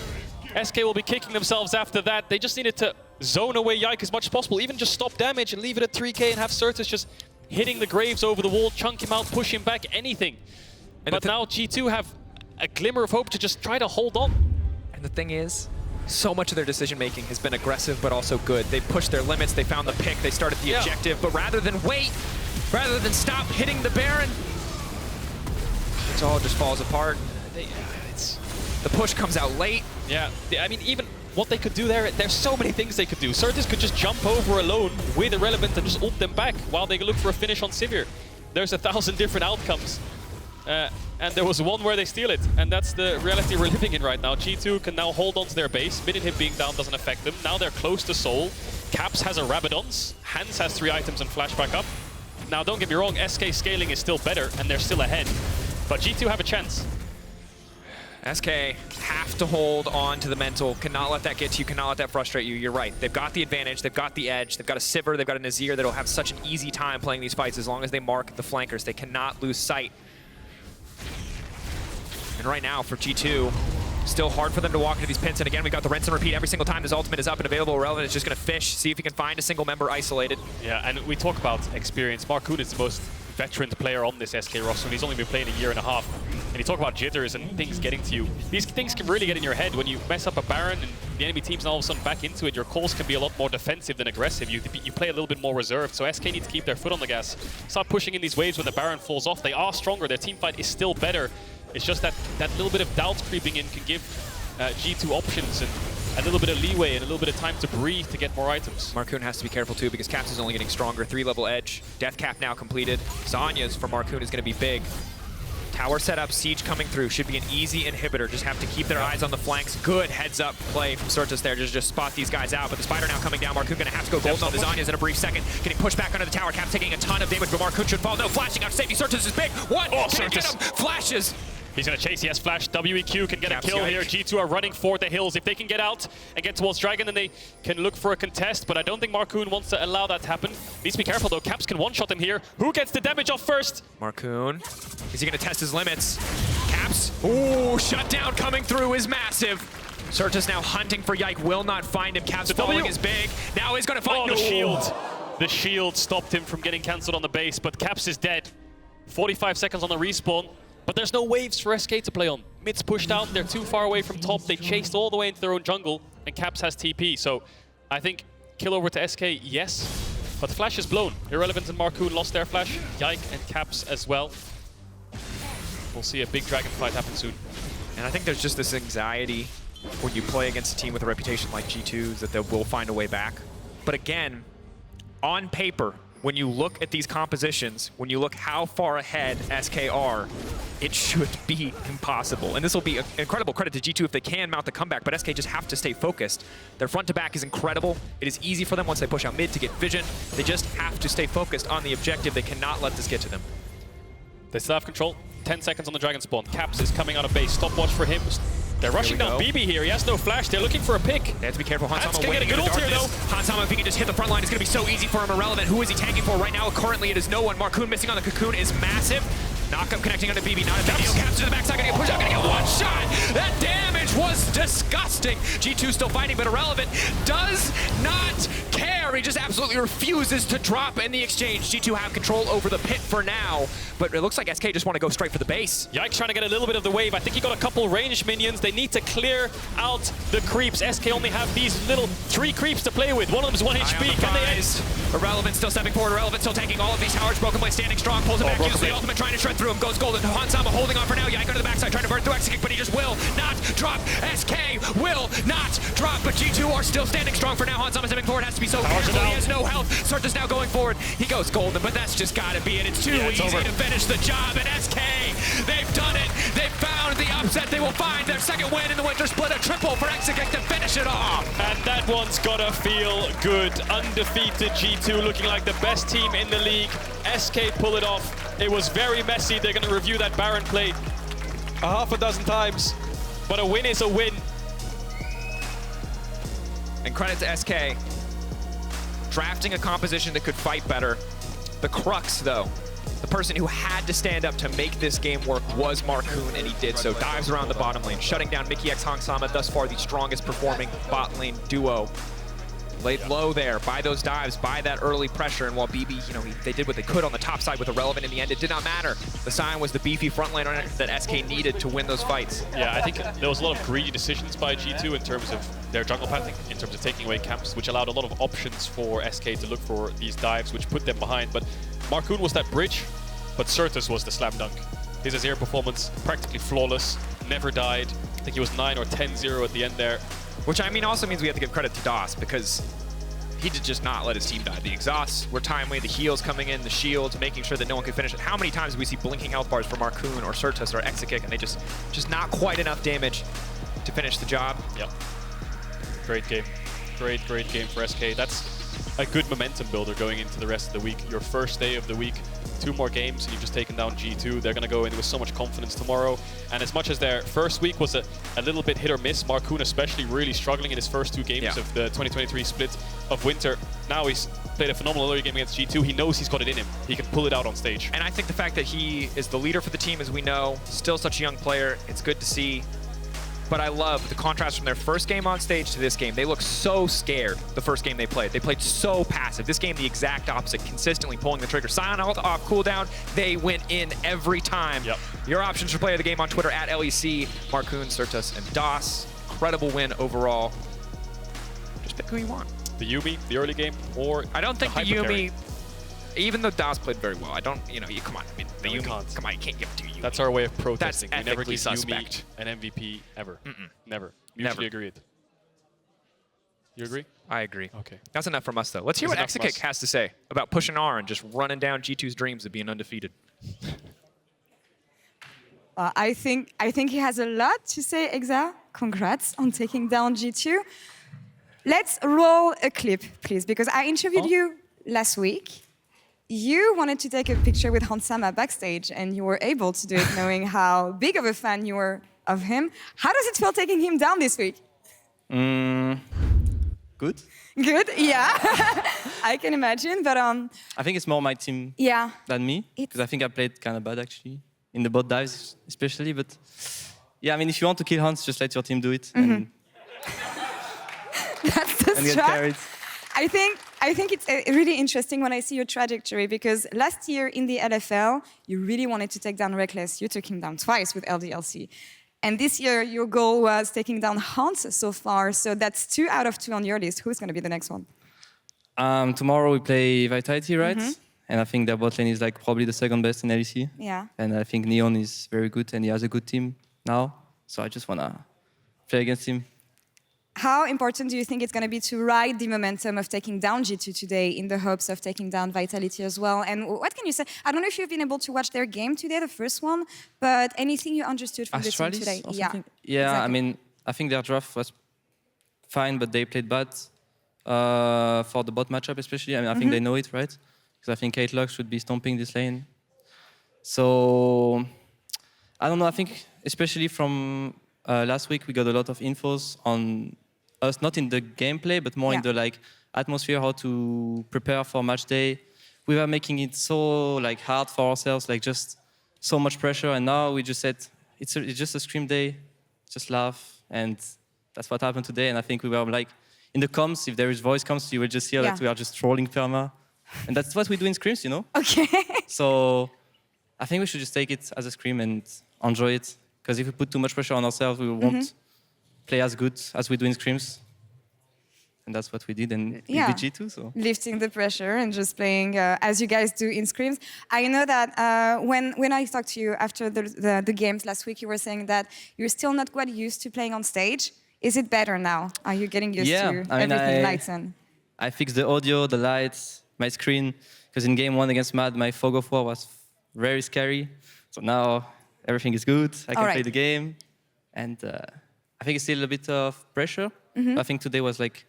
SK will be kicking themselves after that. They just needed to zone away Yike as much as possible. Even just stop damage and leave it at 3k and have Sertuss just hitting the graves over the wall, chunk him out, push him back, anything. But now G2 have a glimmer of hope to just try to hold on. And the thing is, so much of their decision-making has been aggressive, but also good. They pushed their limits, they found the pick, they started the objective, but rather than wait, rather than stop hitting the Baron, it all just falls apart. The push comes out late. Yeah, I mean, even what they could do there's so many things they could do. Sertuss could just jump over alone with Irrelevant and just ult them back while they look for a finish on Sivir. There's 1,000 different outcomes. And there was one where they steal it, and that's the reality we're living in right now. G2 can now hold on to their base. Mid and hip being down doesn't affect them. Now they're close to Soul. Caps has a Rabadon's. Hans has 3 items and flashback up. Now don't get me wrong, SK scaling is still better, and they're still ahead. But G2 have a chance. SK have to hold on to the mental. Cannot let that get to you, cannot let that frustrate you. You're right. They've got the advantage, they've got the edge, they've got a Sivir, they've got an Azir that'll have such an easy time playing these fights as long as they mark the flankers. They cannot lose sight. And right now for G2, still hard for them to walk into these pits. And again, we got the rinse and repeat every single time his ultimate is up and available. Irrelevant is just going to fish, see if he can find a single member isolated. Yeah, and we talk about experience. Markoon is the most veteran player on this SK roster, and he's only been playing 1.5 years. And you talk about jitters and things getting to you. These things can really get in your head when you mess up a Baron and the enemy team's now all of a sudden back into it. Your calls can be a lot more defensive than aggressive. You play a little bit more reserved, so SK need to keep their foot on the gas. Start pushing in these waves when the Baron falls off. They are stronger, their team fight is still better. It's just that little bit of doubt creeping in can give G2 options and a little bit of leeway and a little bit of time to breathe to get more items. Markoon has to be careful too because Caps is only getting stronger. 3-level edge. Death cap now completed. Zanya's for Markoon is going to be big. Tower setup, siege coming through. Should be an easy inhibitor. Just have to keep their eyes on the flanks. Good heads-up play from Sertuss there. Just spot these guys out. But the Spider now coming down. Markoon going to have to go golden on the Zanya's in a brief second. Getting pushed back under the tower. Caps taking a ton of damage, but Markoon should fall. No, flashing out safety. Sertuss is big. What? Oh, Can't get him. Flashes. He's going to chase. He has flash. WEQ can get Caps a kill Yike. here. G2 are running for the hills. If they can get out and get towards Dragon, then they can look for a contest. But I don't think Markoon wants to allow that to happen. Needs to be careful, though. Caps can one-shot him here. Who gets the damage off first? Markoon. Is he going to test his limits? Caps. Ooh, shutdown coming through is massive. Sertuss now hunting for Yike. Will not find him. Caps falling is big. Now he's going to find the shield. The shield stopped him from getting cancelled on the base, but Caps is dead. 45 seconds on the respawn. But there's no waves for SK to play on. Mid's pushed out, they're too far away from top. They chased all the way into their own jungle, and Caps has TP. So I think kill over to SK, yes. But the flash is blown. Irrelevant and Markoon lost their flash. Yike and Caps as well. We'll see a big dragon fight happen soon. And I think there's just this anxiety when you play against a team with a reputation like G2's that they will find a way back. But again, on paper, when you look at these compositions, when you look how far ahead SK are, it should be impossible. And this will be an incredible credit to G2 if they can mount the comeback, but SK just have to stay focused. Their front to back is incredible. It is easy for them once they push out mid to get vision. They just have to stay focused on the objective. They cannot let this get to them. They still have control. 10 seconds on the dragon spawn. Caps is coming out of base. Stopwatch for him. They're rushing down BB here. He has no flash. They're looking for a pick. They have to be careful. Hans can get a good ult here, though. Hansama, if he can just hit the front line, it's going to be so easy for him. Irrelevant. Who is he tanking for right now? Currently, it is no one. Markoon missing on the cocoon is massive. Knockup connecting onto BB. Not a video. Caps to the backside. Going to get pushed out. Going to get one shot. That damage was disgusting. interesting. G2 still fighting, but Irrelevant does not care. He just absolutely refuses to drop in the exchange. G2 have control over the pit for now, but it looks like SK just want to go straight for the base. Yike trying to get a little bit of the wave. I think he got a couple ranged minions. They need to clear out the creeps. SK only have these little 3 creeps to play with. One of them is 1 HP. Can they end? Irrelevant still stepping forward. Irrelevant still tanking all of these towers. BrokenBlade standing strong. Pulls him back. Uses the ultimate trying to shred through him. Goes golden. Hansama holding on for now. Yike on the backside trying to burn through Exakick, but he just will not drop. SK will not drop, but G2 are still standing strong for now. Hansama stepping forward. Has to be so careful. He has no health. Sertuss now going forward. He goes golden, but that's just got to be it. It's too easy to finish the job. And SK, they've done it. They've found the upset. They will find their second win in the Winter Split. A triple for Exakick to finish it off. And that one's gotta feel good. Undefeated G2 looking like the best team in the league. SK pull it off. It was very messy. They're gonna review that Baron play a half a dozen times. But a win is a win. And credit to SK. Drafting a composition that could fight better. The crux, though, the person who had to stand up to make this game work was Markoon, and he did so. Dives around the bottom lane, shutting down Mikyx Hansama, thus far the strongest performing bot lane duo. Laid low there by those dives, by that early pressure, and while BB, they did what they could on the top side with Irrelevant in the end, it did not matter. The Sion was the beefy front laner that SK needed to win those fights. Yeah, I think there was a lot of greedy decisions by G2 in terms of their jungle pathing, in terms of taking away camps, which allowed a lot of options for SK to look for these dives, which put them behind. But Markoon was that bridge, but Sertuss was the slam dunk. His Azir performance, practically flawless, never died. I think he was 9 or 10-0 at the end there. Which, I mean, also means we have to give credit to DOS, because he did just not let his team die. The exhausts were timely, the heals coming in, the shields, making sure that no one could finish it. How many times do we see blinking health bars from Markoon or Sertuss or Exakick, and they just not quite enough damage to finish the job? Yep. Great game. Great game for SK. That's a good momentum builder going into the rest of the week. Your first day of the week, 2 more games, and you've just taken down G2. They're going to go in with so much confidence tomorrow. And as much as their first week was a little bit hit or miss, Markoon especially really struggling in his first 2 games of the 2023 split of Winter. Now he's played a phenomenal early game against G2. He knows he's got it in him. He can pull it out on stage. And I think the fact that he is the leader for the team, as we know, still such a young player, it's good to see. But I love the contrast from their first game on stage to this game. They look so scared the first game they played. They played so passive. This game, the exact opposite, consistently pulling the trigger. Sion off cooldown, they went in every time. Yep. Your options for player of the game on Twitter, at LEC, Markoon, Sertuss, and DOS. Incredible win overall. Just pick who you want. The Yuumi, the early game, or I don't think the Yuumi, even though DOS played very well, I don't, come on. I mean, the Yuumi, come on, you can't give it to Yuumi. That's our way of protesting. That's we never give suspect. Yuumi an MVP ever. Never. Mutually agreed. You agree? I agree. Okay. That's enough from us, though. Let's hear what Exakick has to say about pushing R and just running down G2's dreams of being undefeated. I think he has a lot to say, Exa. Congrats on taking down G2. Let's roll a clip, please, because I interviewed you last week. You wanted to take a picture with Hansama backstage, and you were able to do it knowing how big of a fan you were of him. How does it feel taking him down this week? Good. Good, yeah. I can imagine, but I think it's more my team than me, because I think I played kind of bad, actually, in the bot dives especially, but yeah, I mean, if you want to kill Hans, just let your team do it. And that's the get carried. I think it's really interesting when I see your trajectory, because last year in the LFL, you really wanted to take down Reckless. You took him down twice with LDLC. And this year, your goal was taking down Hans so far. So that's 2 out of 2 on your list. Who's going to be the next one? Tomorrow we play Vitality, right? And I think their bot lane is like probably the second best in LEC. Yeah. And I think Neon is very good, and he has a good team now. So I just want to play against him. How important do you think it's going to be to ride the momentum of taking down G2 today in the hopes of taking down Vitality as well? And what can you say? I don't know if you've been able to watch their game today, the first one, but anything you understood from the team today? Yeah, exactly. I mean, I think their draft was fine, but they played bad for the bot matchup especially. I mean, I think they know it, right? Because I think Caedrel should be stomping this lane. So, I don't know, I think especially from last week, we got a lot of infos on us, not in the gameplay, but more in the atmosphere, how to prepare for match day. We were making it so hard for ourselves, just so much pressure. And now we just said, it's just a scrim day, just laugh. And that's what happened today. And I think we were like, in the comms, if there is voice comms, you will just hear that we are just trolling perma. And that's what we do in scrims, you know? Okay. So I think we should just take it as a scrim and enjoy it. Because if we put too much pressure on ourselves, we won't play as good as we do in scrims. And that's what we did in BG2. So lifting the pressure and just playing as you guys do in scrims. I know that when I talked to you after the games last week, you were saying that you're still not quite used to playing on stage. Is it better now? Are you getting used to everything lights on? I fixed the audio, the lights, my screen. Because in game 1 against Mad, my fog of war was very scary. So now everything is good. I can play the game. And I think it's still a bit of pressure. I think today was like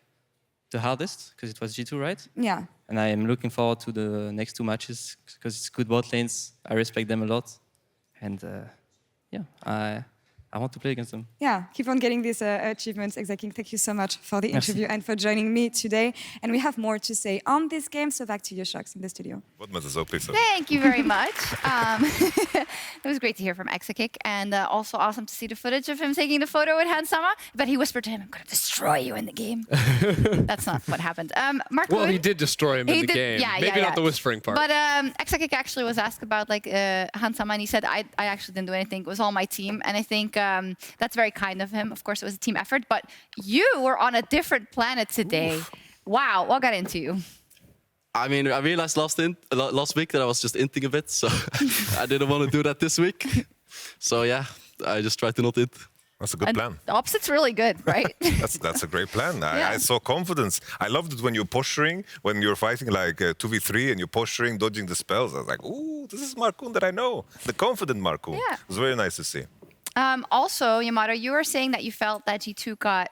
the hardest because it was G2, right? Yeah. And I am looking forward to the next 2 matches because it's good bot lanes. I respect them a lot. And I want to play against them. Yeah, keep on getting these achievements. Exakick, thank you so much for the interview and for joining me today. And we have more to say on this game, so back to you, Sjokz, in the studio. Thank you very much. It was great to hear from Exakick, and also awesome to see the footage of him taking the photo with Hansama. But he whispered to him, I'm going to destroy you in the game. That's not what happened. Markoon, well, he did destroy him in the game. Maybe not the whispering part. But Exakick actually was asked about like Hansama, and he said, I actually didn't do anything. It was all my team. And I think that's very kind of him. Of course, it was a team effort, but you were on a different planet today. Oof. Wow, what got into you? I mean, I realized last week that I was just inting a bit, so I didn't want to do that this week. So yeah, I just tried to not int. That's a good plan. The opposite's really good, right? That's a great plan. I saw confidence. I loved it when you're posturing, when you're fighting like 2v3 and you're posturing, dodging the spells. I was like, ooh, this is Markoon that I know. The confident Markoon. Yeah. It was very nice to see. Also, Yamato, you were saying that you felt that G2 got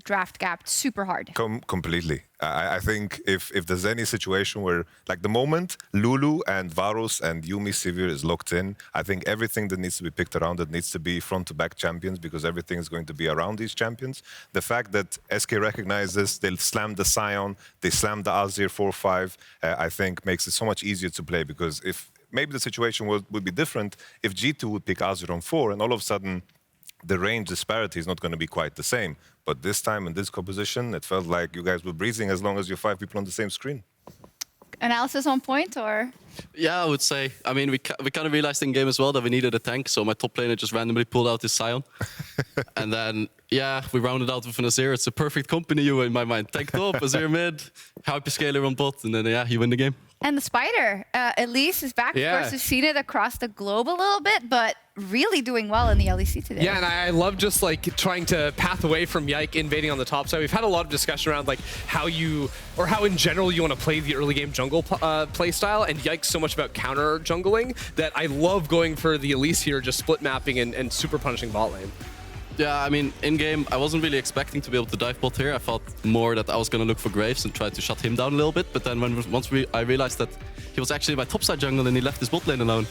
draft gapped super hard. Completely. I think if there's any situation where, like the moment Lulu and Varus and Yuumi Sivir is locked in, I think everything that needs to be picked around it needs to be front-to-back champions because everything is going to be around these champions. The fact that SK recognizes, they'll slam the Sion, they slam the Azir 4-5, I think makes it so much easier to play because if maybe the situation would be different if G2 would pick Azir on 4 and all of a sudden the range disparity is not going to be quite the same. But this time in this composition, it felt like you guys were breezing as long as you're 5 people on the same screen. Analysis on point, or? Yeah, I would say. I mean, we kind of realized in game as well that we needed a tank, so my top laner just randomly pulled out his Sion. And then, yeah, we rounded out with an Azir. It's a perfect company you in my mind. Tank top, Azir mid, hyperscaler on bot, and then, yeah, you win the game. And the Spider, Elise is back. Of course, we've seen it across the globe a little bit, but really doing well in the LEC today. Yeah, and I love just like trying to path away from Yike invading on the top side. We've had a lot of discussion around like how in general you want to play the early game jungle play style, and Yike's so much about counter jungling that I love going for the Elise here, just split mapping and super punishing bot lane. Yeah, I mean, in-game, I wasn't really expecting to be able to dive bot here. I thought more that I was going to look for Graves and try to shut him down a little bit. But then I realized that he was actually my topside jungle and he left his bot lane alone,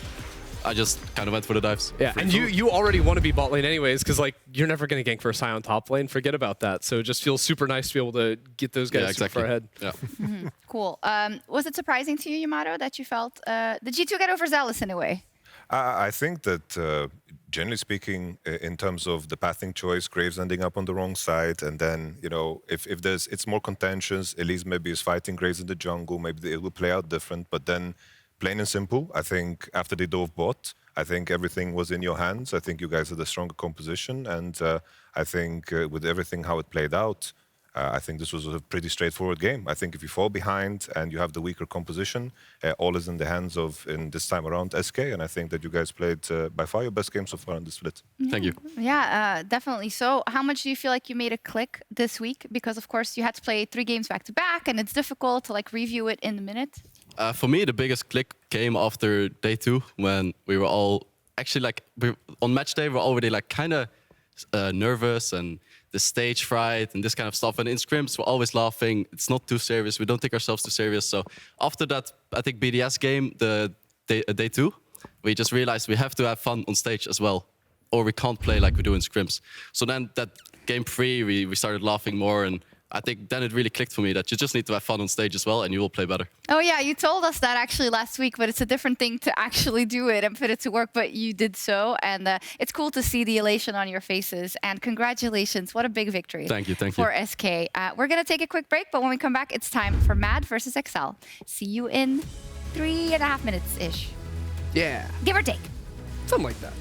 I just kind of went for the dives. Yeah, and you already want to be bot lane anyways, because like you're never going to gank for a Sion top lane. Forget about that. So it just feels super nice to be able to get those guys super far ahead. Yeah. Cool. Was it surprising to you, Yamato, that you felt the G2 get overzealous in a way? I think that generally speaking, in terms of the pathing choice, Graves ending up on the wrong side, and then, you know, if it's more contentious, Elise maybe is fighting Graves in the jungle, maybe it will play out different, but then plain and simple, I think after they dove bot, I think everything was in your hands. I think you guys had a stronger composition, and I think with everything how it played out, I think this was a pretty straightforward game. I think if you fall behind and you have the weaker composition, all is in the hands of, in this time around, SK, and I think that you guys played by far your best game so far in the split. Thank you. Yeah, definitely. So how much do you feel like you made a click this week? Because of course you had to play 3 games back to back, and it's difficult to like review it in a minute. For me, the biggest click came after day 2 when we were all actually like on match day. We're already like kind of nervous and the stage fright and this kind of stuff. And in scrims, we're always laughing. It's not too serious. We don't take ourselves too serious. So after that, I think BDS game, the day 2, we just realized we have to have fun on stage as well, or we can't play like we do in scrims. So then that game 3, we started laughing more, and I think then it really clicked for me that you just need to have fun on stage as well, and you will play better. Oh yeah, you told us that actually last week, but it's a different thing to actually do it and put it to work, but you did so, and it's cool to see the elation on your faces, and congratulations, what a big victory. Thank you. For SK. We're gonna take a quick break, but when we come back, it's time for Mad versus Excel. See you in 3.5 minutes-ish. Yeah. Give or take. Something like that.